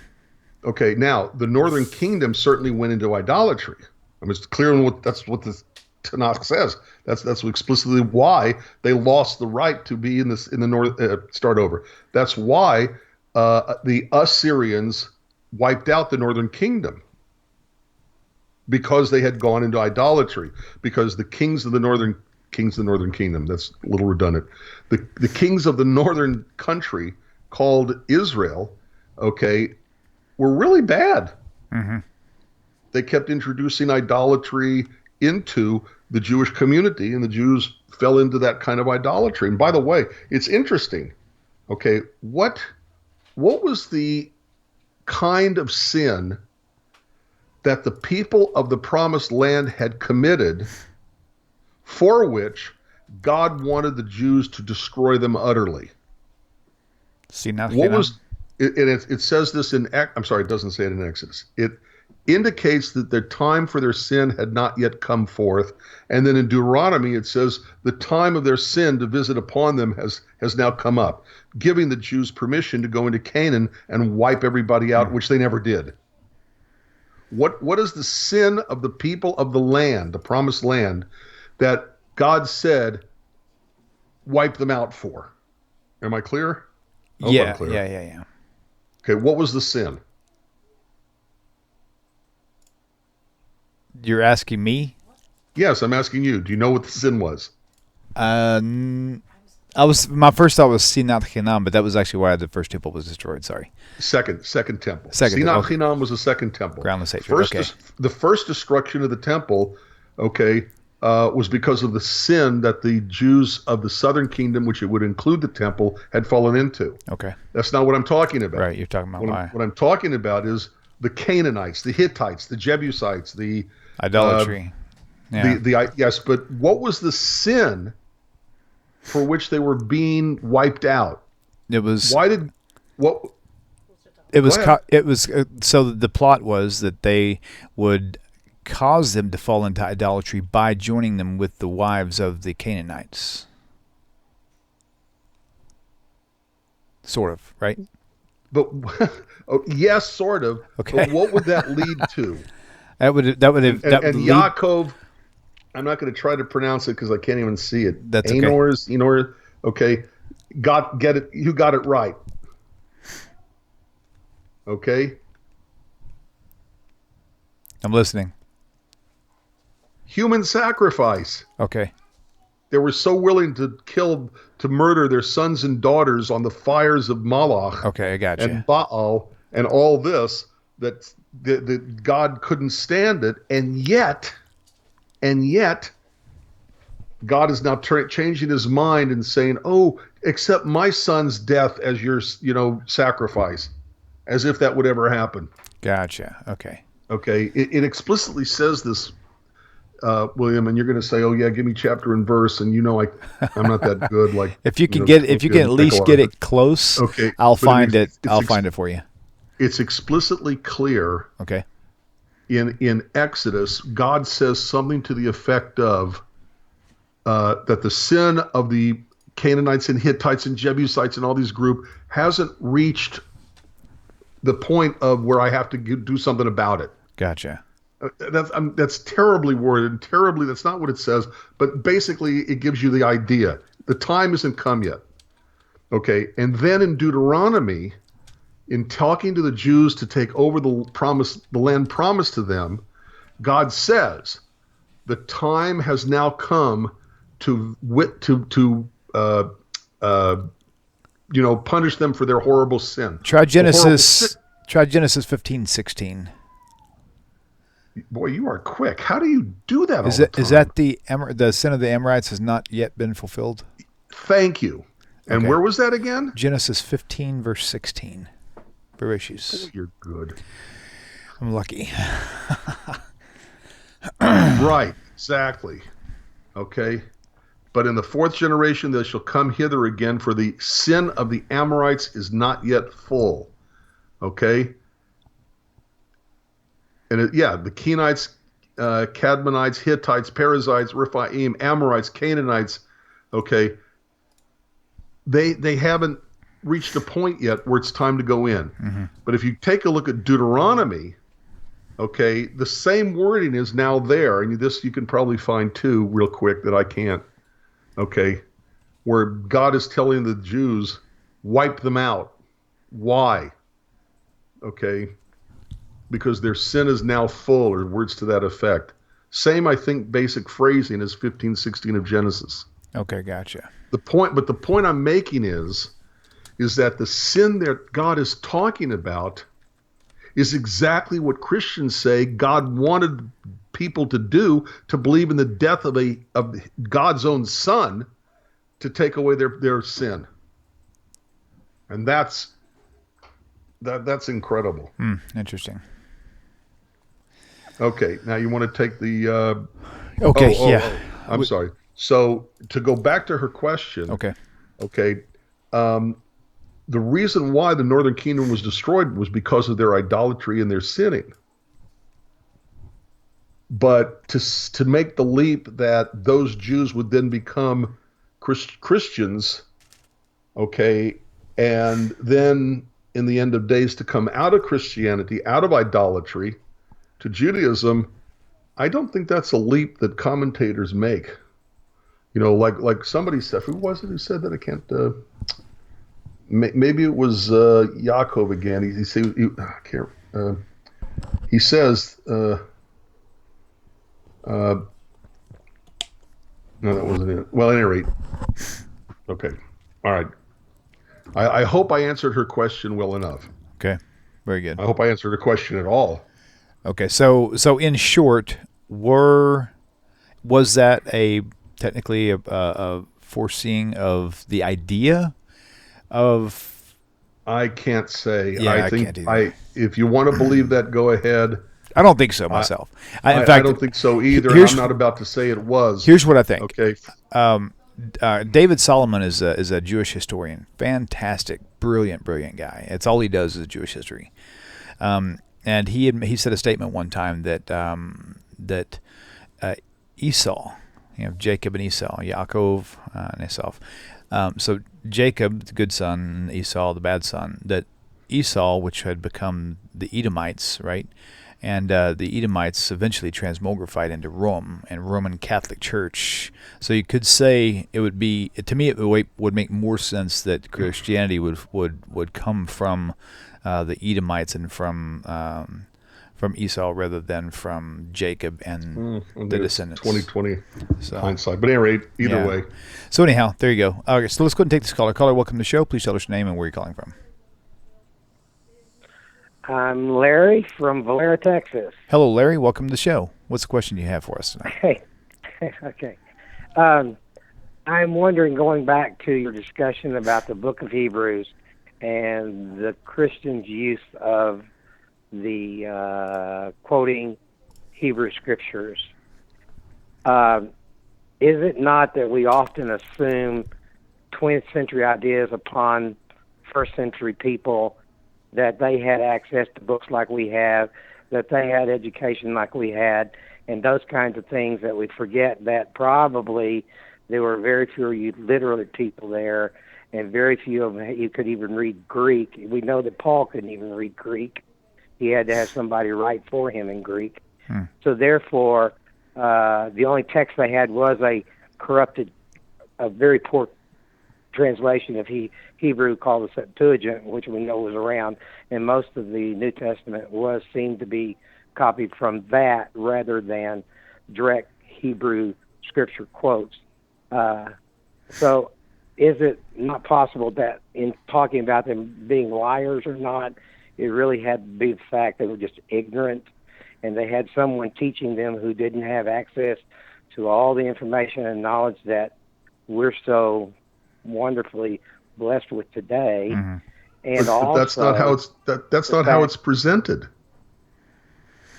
Okay, now the Northern Kingdom certainly went into idolatry. I mean, it's clear that's what the Tanakh says. That's explicitly why they lost the right to be in the north. Start over. That's why the Assyrians wiped out the Northern Kingdom, because they had gone into idolatry. Because the kings of the Northern Kingdom. That's a little redundant. The kings of the northern country called Israel. Okay. Were really bad. Mm-hmm. They kept introducing idolatry into the Jewish community, and the Jews fell into that kind of idolatry. And by the way, it's interesting. Okay, what was the kind of sin that the people of the Promised Land had committed, for which God wanted the Jews to destroy them utterly? See now. What was? It says this in. I'm sorry, it doesn't say it in Exodus. indicates that the time for their sin had not yet come forth. And then in Deuteronomy, it says the time of their sin to visit upon them has now come up, giving the Jews permission to go into Canaan and wipe everybody out, which they never did. What is the sin of the people of the land, the promised land, that God said, wipe them out for? Am I clear? Yeah, I'm clear. yeah. Okay, what was the sin? You're asking me? Yes, I'm asking you. Do you know what the sin was? My first thought was Sinat Chinam, but that was actually why the first temple was destroyed. Sorry. Second temple. Sinat okay. Chinam was the second temple. Groundless hatred. The first destruction of the temple, was because of the sin that the Jews of the southern kingdom, which it would include the temple, had fallen into. Okay. That's not what I'm talking about. Right, you're talking about why. What I'm talking about is the Canaanites, the Hittites, the Jebusites, the idolatry. Yes, but what was the sin for which they were being wiped out? It was. So the plot was that they would cause them to fall into idolatry by joining them with the wives of the Canaanites. Sort of, right? But yes, sort of. Okay. But what would that lead to? And Yaakov, I'm not going to try to pronounce it because I can't even see it. That's Enor, okay. Get it. You got it right. Okay. I'm listening. Human sacrifice. Okay. They were so willing to murder their sons and daughters on the fires of Moloch. Okay, I got you. And Baal and all this that God couldn't stand it, and yet, God is now changing his mind and saying, "Oh, accept my son's death as your, sacrifice," as if that would ever happen. Gotcha. Okay. Okay. It explicitly says this, William, and you're going to say, "Oh yeah, give me chapter and verse," and I'm not that good. Like if you can at least get it close, okay, I'll find it for you. It's explicitly clear. Okay. In Exodus, God says something to the effect of that the sin of the Canaanites and Hittites and Jebusites and all these group hasn't reached the point of where I have to do something about it. Gotcha. That's terribly worded. Terribly, that's not what it says. But basically, it gives you the idea. The time hasn't come yet. Okay, and then in Deuteronomy, in talking to the Jews to take over the land promised to them, God says, the time has now come to punish them for their horrible sin. Try Genesis 15:16. Boy, you are quick. How do you do that? Is that the sin of the Amorites has not yet been fulfilled? Thank you. And where was that again? Genesis 15 verse 16. Bereshis. Oh, you're good. I'm lucky. Right, exactly. Okay. But in the fourth generation they shall come hither again, for the sin of the Amorites is not yet full. Okay. And the Kenites, Cadmonites, Hittites, Perizzites, Rephaim, Amorites, Canaanites, okay, they haven't reached a point yet where it's time to go in. Mm-hmm. But if you take a look at Deuteronomy, okay, the same wording is now there, and this you can probably find too real quick that I can't, okay, where God is telling the Jews, wipe them out. Why? Okay, because their sin is now full, or words to that effect. Same, I think, basic phrasing as 15:16 of Genesis. Okay, gotcha. The point I'm making is that the sin that God is talking about is exactly what Christians say God wanted people to do, to believe in the death of God's own Son to take away their sin. And that's incredible. Interesting. Okay, now you want to take the... I'm sorry. So to go back to her question... Okay. The reason why the northern kingdom was destroyed was because of their idolatry and their sinning. But to make the leap that those Jews would then become Christians, okay, and then in the end of days to come out of Christianity, out of idolatry to Judaism, I don't think that's a leap that commentators make. Like somebody said, who was it who said that? I can't. Maybe it was Yaakov again. I can't. He says. No, that wasn't it. Well, at any rate, okay, all right. I hope I answered her question well enough. Okay, very good. I hope I answered her question at all. Okay, so in short, was that technically a foreseeing of the idea of? I can't say. Yeah, I think can't either. if you want to believe that, go ahead. I don't think so myself. In fact, I don't think so either. I'm not about to say it was. Here's what I think. Okay. David Solomon is a Jewish historian. Fantastic, brilliant guy. It's all he does is Jewish history. And he said a statement one time that Esau, Jacob and Esau, Yaakov and Esau. So Jacob, the good son, and Esau, the bad son. That Esau, which had become the Edomites, right? And the Edomites eventually transmogrified into Rome and Roman Catholic Church. So you could say it would be, to me, it would make more sense that Christianity would come from the Edomites and from Esau rather than from Jacob and the descendants. 2020 hindsight. But at any rate, either way. So anyhow, there you go. Okay, so let's go ahead and take this caller. Caller, welcome to the show. Please tell us your name and where you're calling from. I'm Larry from Valera, Texas. Hello, Larry. Welcome to the show. What's the question you have for us tonight? Hey, okay. I'm wondering, going back to your discussion about the book of Hebrews and the Christians' use of the quoting Hebrew scriptures, is it not that we often assume 20th century ideas upon first century people, that they had access to books like we have, that they had education like we had, and those kinds of things, that we forget that probably there were very few literate people there, and very few of them you could even read Greek. We know that Paul couldn't even read Greek. He had to have somebody write for him in Greek. So therefore, the only text they had was a corrupted, a very poor translation of Hebrew called the Septuagint, which we know was around, and most of the New Testament seemed to be copied from that rather than direct Hebrew scripture quotes. So is it not possible that in talking about them being liars or not, it really had to be the fact they were just ignorant, and they had someone teaching them who didn't have access to all the information and knowledge that we're so wonderfully blessed with today? Mm-hmm. And but that's not how it's presented.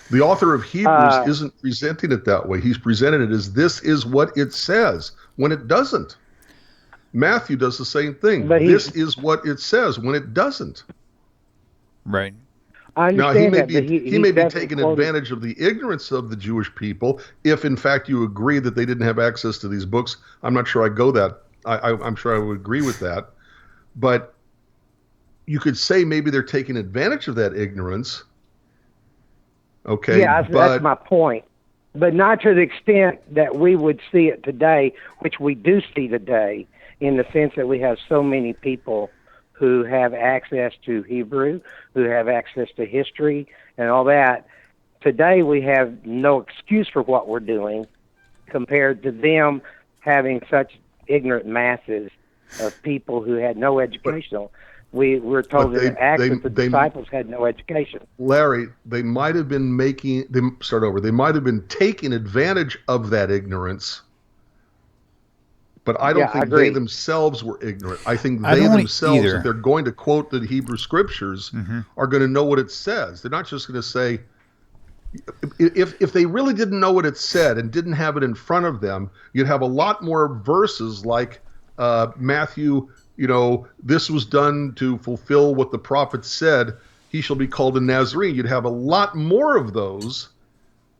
The author of Hebrews isn't presenting it that way. He's presenting it as this is what it says, when it doesn't. Matthew does the same thing. This is what it says, when it doesn't. Right. I understand he may be taking advantage of the ignorance of the Jewish people, if in fact you agree that they didn't have access to these books. I'm not sure I go that. I'm sure I would agree with that. But you could say maybe they're taking advantage of that ignorance. Okay. Yeah, that's my point. But not to the extent that we would see it today, which we do see today, in the sense that we have so many people who have access to Hebrew, who have access to history and all that. Today we have no excuse for what we're doing compared to them having such ignorant masses of people who had no educational. We're told that the disciples had no education. Larry, they might have been they might have been taking advantage of that ignorance, but I don't think they themselves were ignorant. I think they themselves, if they're going to quote the Hebrew scriptures, are going to know what it says. They're not just going to say, if they really didn't know what it said and didn't have it in front of them, you'd have a lot more verses like Matthew, this was done to fulfill what the prophet said, he shall be called a Nazarene. You'd have a lot more of those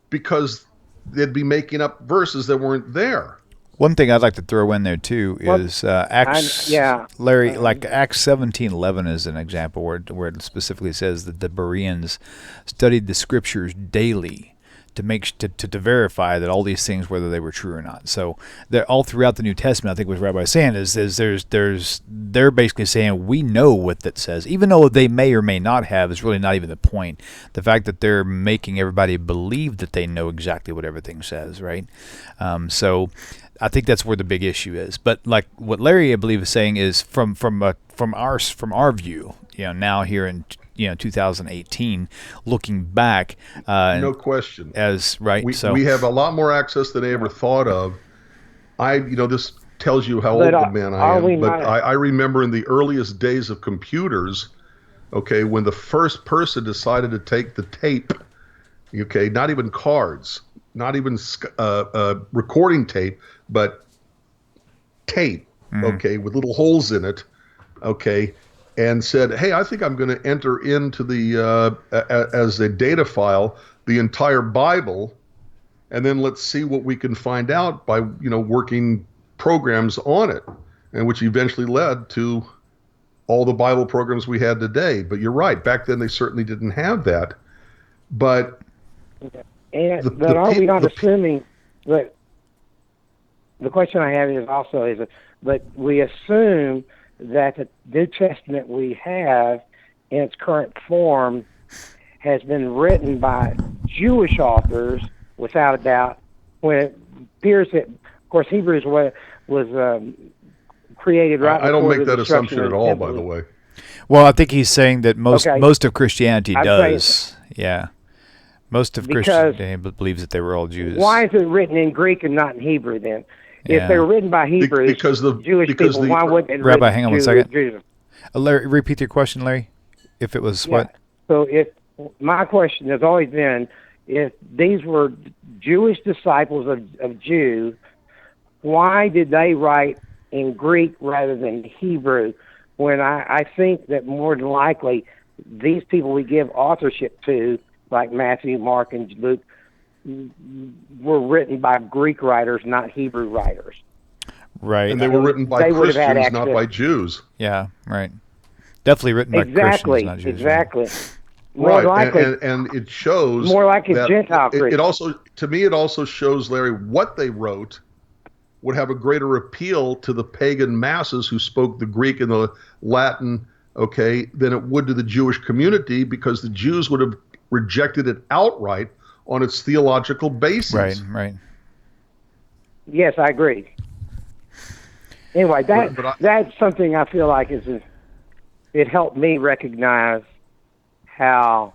because they'd be making up verses that weren't there. One thing I'd like to throw in there too is Acts. Larry, like Acts 17:11 is an example where it specifically says that the Bereans studied the scriptures daily to verify that all these things, whether they were true or not. So they're all throughout the New Testament. I think what Rabbi is saying is they're basically saying we know what that says, even though they may or may not have is really not even the point. The fact that they're making everybody believe that they know exactly what everything says, right? So I think that's where the big issue is. But like what Larry, I believe, is saying is from our view, now here in 2018, looking back, no question, as right. We have a lot more access than I ever thought of. This tells you how old the man I am. But I remember in the earliest days of computers, okay, when the first person decided to take the tape, okay, not even cards, not even recording tape, but tape, okay, with little holes in it, okay, and said, hey, I think I'm going to enter into the, as a data file, the entire Bible, and then let's see what we can find out by, working programs on it, and which eventually led to all the Bible programs we had today. But you're right, back then they certainly didn't have that. But are we not assuming that the question I have is but we assume that the New Testament we have in its current form has been written by Jewish authors, without a doubt, when it appears that, of course, Hebrews was created right. I don't make that assumption at all, by the way. Well, I think he's saying that most of Christianity does. Yeah. Most of Christianity believes that they were all Jews. Why is it written in Greek and not in Hebrew then? Yeah. If they were written by Hebrews, Jewish people, why wouldn't it? Rabbi, hang on one second. Larry, repeat your question, Larry. If it was what? So my question has always been, if these were Jewish disciples of Jews, why did they write in Greek rather than Hebrew? When I think that more than likely these people we give authorship to, like Matthew, Mark, and Luke, were written by Greek writers, not Hebrew writers. Right. And they were written by Christians, not by Jews. Yeah, right. Definitely written by Christians, not Jews. Exactly. More likely, and it shows more like a Gentile Christian. It also, to me, it also shows, Larry, what they wrote would have a greater appeal to the pagan masses who spoke the Greek and the Latin, okay, than it would to the Jewish community, because the Jews would have rejected it outright on its theological basis. Right. Yes, I agree. Anyway, that's something I feel like it helped me recognize how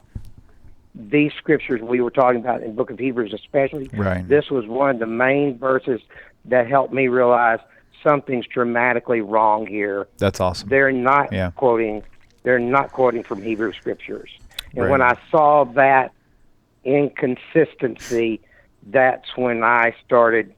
these scriptures we were talking about in the book of Hebrews especially, this was one of the main verses that helped me realize something's dramatically wrong here. That's awesome. They're not quoting from Hebrew scriptures. And when I saw that inconsistency, that's when I started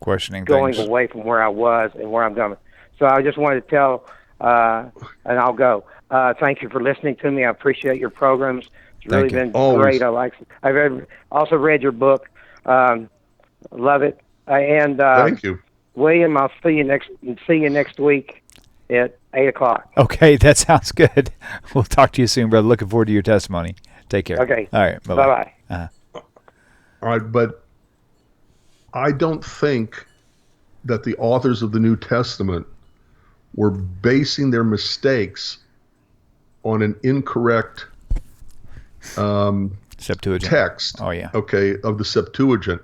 questioning going things. Away from where I was and where I'm going. So I just wanted to tell, and I'll go. Thank you for listening to me. I appreciate your programs. It's really been great. I've also read your book. Love it. And thank you, William. I'll see you next week at 8:00. Okay, that sounds good. We'll talk to you soon, brother. Looking forward to your testimony. Take care. Okay. All right. Bye-bye. All right, but I don't think that the authors of the New Testament were basing their mistakes on an incorrect Septuagint text. Okay, of the Septuagint.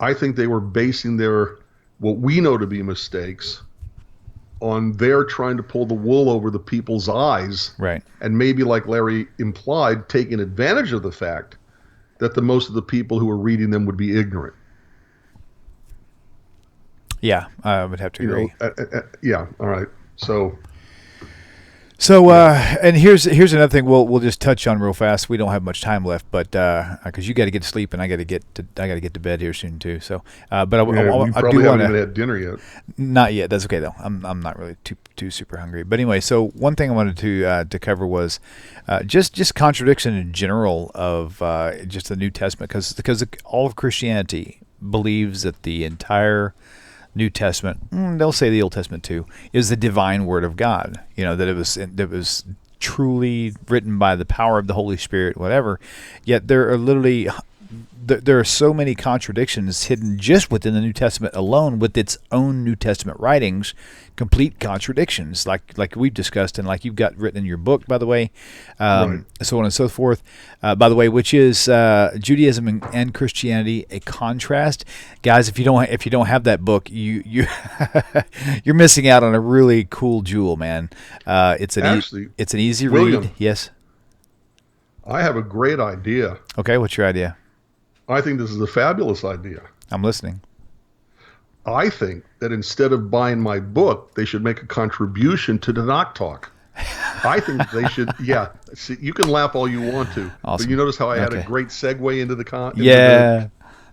I think they were basing what we know to be mistakes on their trying to pull the wool over the people's eyes. Right. And maybe, like Larry implied, taking advantage of the fact that most of the people who were reading them would be ignorant. Yeah, I would have to agree. Yeah, all right. So, and here's another thing we'll just touch on real fast. We don't have much time left, but because you got to get to sleep and I got to get to bed here soon too. So, but I probably haven't even had dinner yet. Not yet. That's okay though. I'm not really too super hungry. But anyway, so one thing I wanted to cover was just contradiction in general of just the New Testament, because all of Christianity believes that the entire New Testament, they'll say the Old Testament too, is the divine Word of God. That it was truly written by the power of the Holy Spirit, whatever. Yet there are so many contradictions hidden just within the New Testament alone, with its own New Testament writings, complete contradictions, like we've discussed and like you've got written in your book, by the way, Right. so on and so forth. By the way, which is Judaism and Christianity, a contrast, guys. If you don't have that book, you're missing out on a really cool jewel, man. It's an easy William, read. Yes. I have a great idea. Okay, what's your idea? I think this is a fabulous idea. I'm listening. I think that instead of buying my book, they should make a contribution to Tanakh Talk. I think they should. Yeah, see, you can laugh all you want to, Awesome. but you notice how I had Okay. a great segue into the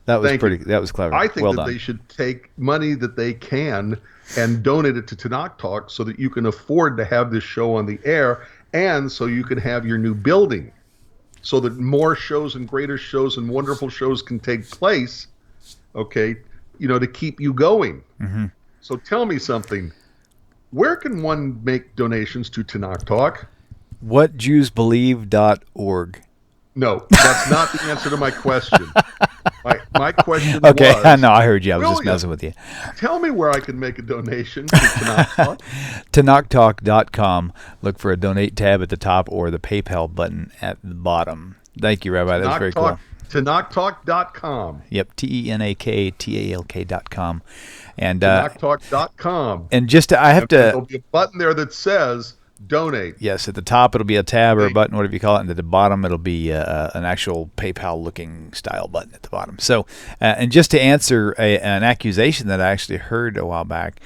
That was Thank you. That was clever. I think well that done. they should take money that they can and donate it to Tanakh Talk so that you can afford to have this show on the air, and so you can have your new building, so that more shows and greater shows and wonderful shows can take place. Okay, to keep you going. Mm-hmm. So tell me something. Where can one make donations to Tanakh Talk? WhatJewsBelieve.org. No, that's not the answer to my question. My question Okay, was... no, I heard you. I was just William, messing with you. Tell me where I can make a donation to Tanakh Talk. TanakhTalk.com. Look for a donate tab at the top or the PayPal button at the bottom. Thank you, Rabbi. That was very cool. TanakhTalk.com. Yep, TENAKTALK.com. And TanakhTalk.com. and just I have to. There'll be a button there that says donate. Yes, at the top it'll be a tab or a button, whatever you call it, and at the bottom it'll be an actual PayPal-looking style button at the bottom. So, and just to answer an accusation that I actually heard a while back,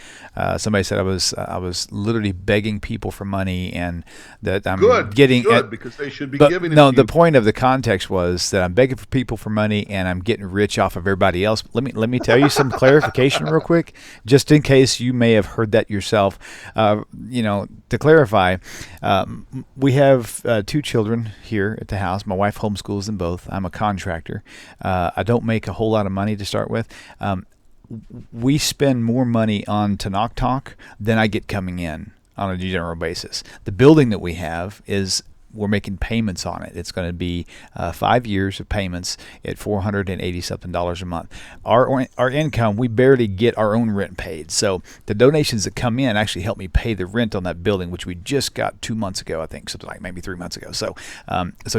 somebody said I was literally begging people for money, and that I'm getting because they should be but giving it no, to the you. point of the context was that I'm begging for people for money and I'm getting rich off of everybody else. Let me tell you some clarification real quick, just in case you may have heard that yourself. To clarify, we have 2 children here at the house. My wife homeschools them both. I'm a contractor. I don't make a whole lot of money to start with. We spend more money on Tanakh Talk than I get coming in on a general basis. The building that we have we're making payments on it. It's going to be 5 years of payments at $480-something a month. Our income, we barely get our own rent paid. So the donations that come in actually help me pay the rent on that building, which we just got 2 months ago, I think, something like maybe 3 months ago. So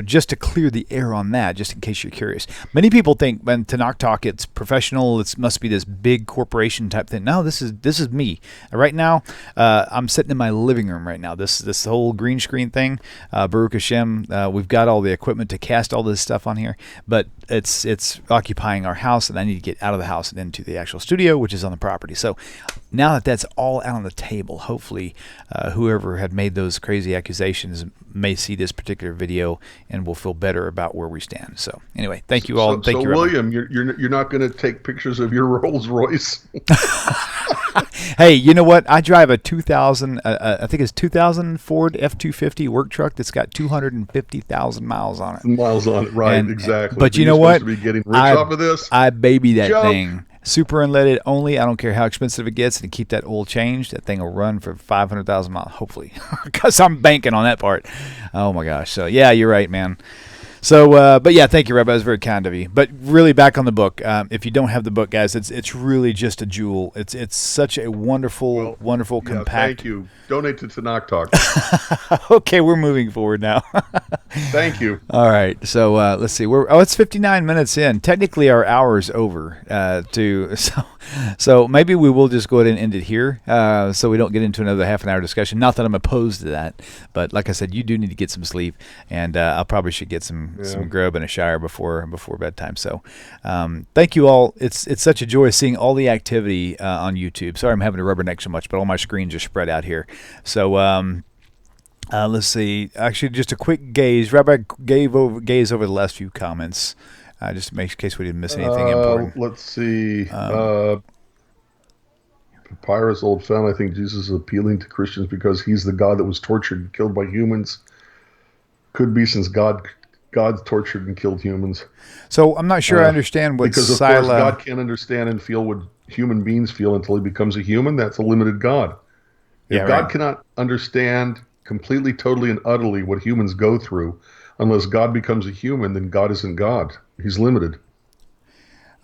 just to clear the air on that, just in case you're curious. Many people think when Tanakh Talk, it's professional, it must be this big corporation type thing. No, this is me. Right now, I'm sitting in my living room right now. This whole green screen thing, Baruch Hashem, we've got all the equipment to cast all this stuff on here, but it's occupying our house, and I need to get out of the house and into the actual studio, which is on the property. So now that that's all out on the table, hopefully whoever had made those crazy accusations may see this particular video and will feel better about where we stand. So anyway, thank you all. Thank you, William, you're not going to take pictures of your Rolls Royce. Hey, you know what? I drive a 2000, I think it's 2000 Ford F-250 work truck that's got 250,000 miles on it. Miles on it, right? Exactly. But you know what? Supposed to be getting rich off of this. I baby that Joke. thing. Super unleaded only. I don't care how expensive it gets, and keep that oil changed. That thing will run for 500,000 miles, hopefully, because I'm banking on that part. Oh my gosh! So yeah, you're right, man. So, but yeah, thank you, Rabbi. It was very kind of you. But really, back on the book. If you don't have the book, guys, it's really just a jewel. It's such a wonderful, compact. Thank you. Donate to Tanakh Talk. Okay, we're moving forward now. Thank you. All right, so let's see. It's 59 minutes in. Technically, our hour is over. So maybe we will just go ahead and end it here, so we don't get into another half an hour discussion. Not that I'm opposed to that, but like I said, you do need to get some sleep, and I probably should get some grub and a shower before bedtime. So thank you all. It's such a joy seeing all the activity on YouTube. Sorry I'm having to rubberneck so much, but all my screens are spread out here. So let's see. Actually, just a quick gaze. Rabbi gaze over the last few comments, just in case we didn't miss anything important. Let's see. Papyrus Old Found. I think Jesus is appealing to Christians because he's the God that was tortured and killed by humans. Could be since God God tortured and killed humans. So I'm not sure I understand what Because, of course, God can't understand and feel what human beings feel until he becomes a human. That's a limited God. If God cannot understand completely, totally, and utterly what humans go through, unless God becomes a human, then God isn't God. He's limited.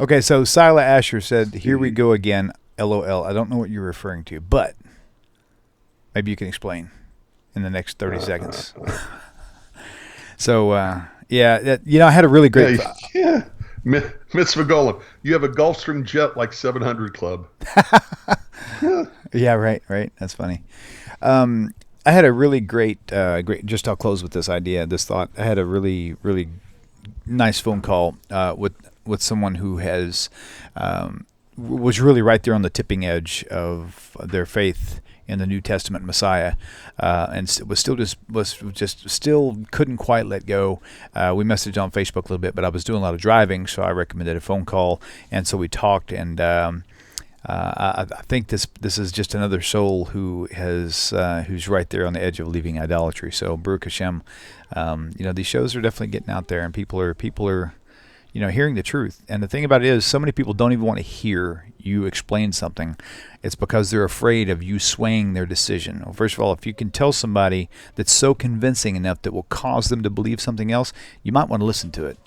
Okay, so Sila Asher said, "Here we go again, LOL. I don't know what you're referring to, but maybe you can explain in the next 30 seconds." So, yeah, I had a really great... Yeah. Mitzvah Golem, you have a Gulfstream jet like 700 Club. Yeah, right. That's funny. I had a really great, just I'll close with this idea, this thought. I had a really, really nice phone call with someone who was really right there on the tipping edge of their faith in the New Testament Messiah, and still couldn't quite let go. We messaged on Facebook a little bit, but I was doing a lot of driving, so I recommended a phone call, and so we talked. And I think this is just another soul who's right there on the edge of leaving idolatry. So Baruch Hashem, these shows are definitely getting out there, and people are hearing the truth. And the thing about it is, so many people don't even want to hear you explain something. It's because they're afraid of you swaying their decision. Well, first of all, if you can tell somebody that's so convincing enough that will cause them to believe something else, you might want to listen to it.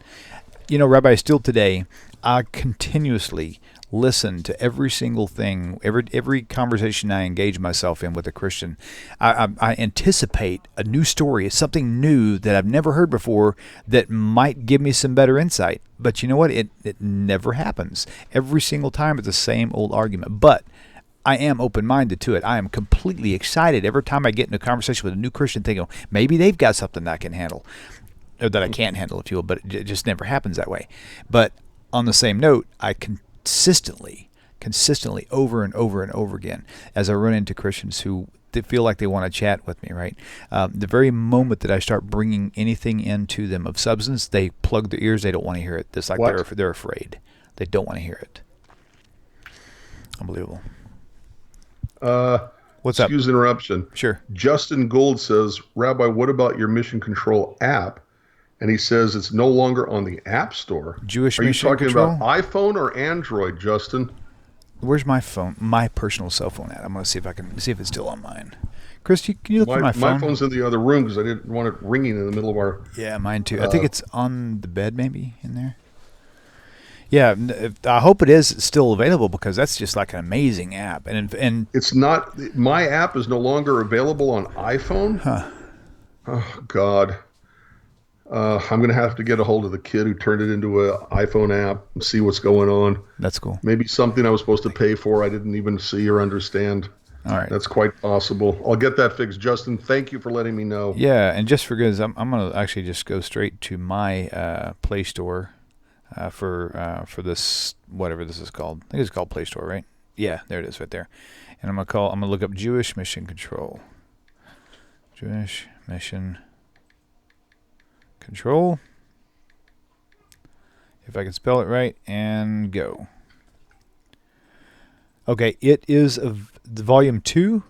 Rabbi, still today, I continuously listen to every single thing, every conversation I engage myself in with a Christian. I anticipate a new story, something new that I've never heard before that might give me some better insight. But you know what? It never happens. Every single time it's the same old argument. But I am open-minded to it. I am completely excited every time I get in a conversation with a new Christian thinking, maybe they've got something that I can handle, or that I can't handle, if you will, but it just never happens that way. But on the same note, I consistently, over and over and over again, as I run into Christians who they feel like they want to chat with me, right? The very moment that I start bringing anything into them of substance, they plug their ears. They don't want to hear it. It's like they're afraid. They don't want to hear it. Unbelievable. What's up? Excuse interruption. Sure. Justin Gould says, Rabbi, what about your Mission Control app? And he says it's no longer on the App Store. Jewish Are you Mission talking Control? about iPhone or Android, Justin? Where's my phone? My personal cell phone at? I'm going to see if it's still on mine. Chris, can you look for my phone? My phone's in the other room because I didn't want it ringing in the middle of our... Yeah, mine too. I think it's on the bed, maybe, in there. Yeah, I hope it is still available, because that's just like an amazing app. And it's not... My app is no longer available on iPhone? Huh. Oh, God. I'm going to have to get a hold of the kid who turned it into an iPhone app and see what's going on. That's cool. Maybe something I was supposed to pay for I didn't even see or understand. All right. That's quite possible. I'll get that fixed. Justin, thank you for letting me know. Yeah, and just for good, I'm going to actually just go straight to my Play Store for this, whatever this is called. I think it's called Play Store, right? Yeah, there it is right there. And I'm going to look up Jewish Mission Control. Jewish Mission Control, if I can spell it right, and go. Okay, it is the volume 2.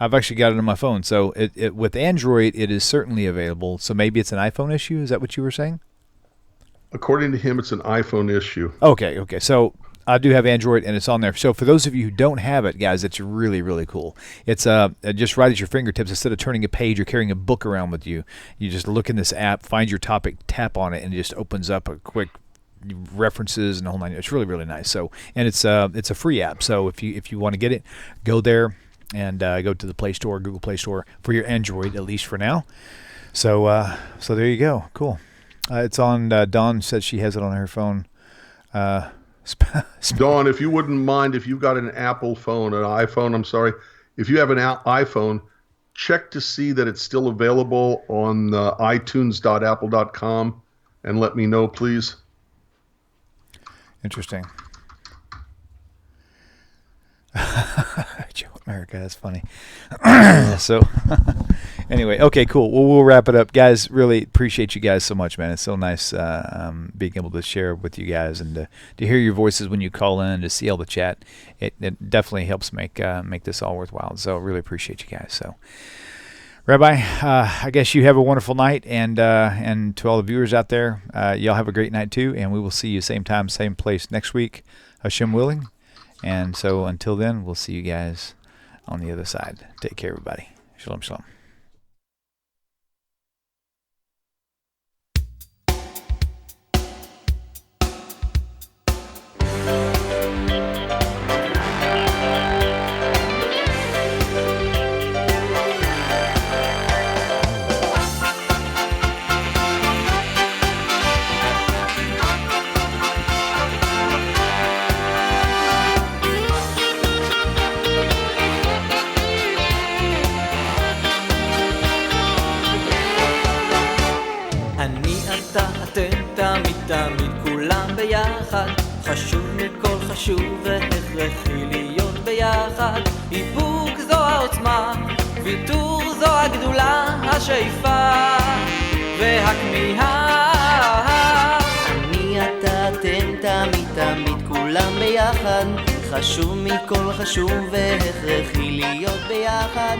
I've actually got it on my phone, so it with Android it is certainly available. So maybe it's an iPhone issue. Is that what you were saying? According to him, it's an iPhone issue. Okay. So I do have Android, and it's on there. So for those of you who don't have it, guys, it's really, really cool. It's just right at your fingertips. Instead of turning a page or carrying a book around with you, you just look in this app, find your topic, tap on it, and it just opens up a quick references and the whole nine. It's really, really nice. So, and it's a free app. So if you want to get it, go there and go to the Play Store, Google Play Store for your Android, at least for now. So there you go. Cool. It's on. Dawn says she has it on her phone. Dawn, if you wouldn't mind, if you've got an Apple phone, an iPhone, I'm sorry, if you have an iPhone, check to see that it's still available on itunes.apple.com and let me know, please. Interesting. Joe America, that's funny. So anyway, okay, cool. Well, we'll wrap it up, guys. Really appreciate you guys so much, man. It's so nice being able to share with you guys and to hear your voices when you call in, to see all the chat. It definitely helps make this all worthwhile. So really appreciate you guys. So Rabbi, I guess you have a wonderful night, and to all the viewers out there, y'all have a great night too, and we will see you same time, same place next week, Hashem willing. And so until then, we'll see you guys on the other side. Take care, everybody. Shalom, shalom. תמיד כולם ביחד, חשוב מכל חשוב והכרחי להיות ביחד. איפוק זו העוצמה, ויתור זו הגדולה, השאיפה והכמיהה. אני אתה אתם תמיד כולם ביחד, חשוב מכל חשוב והכרחי להיות ביחד.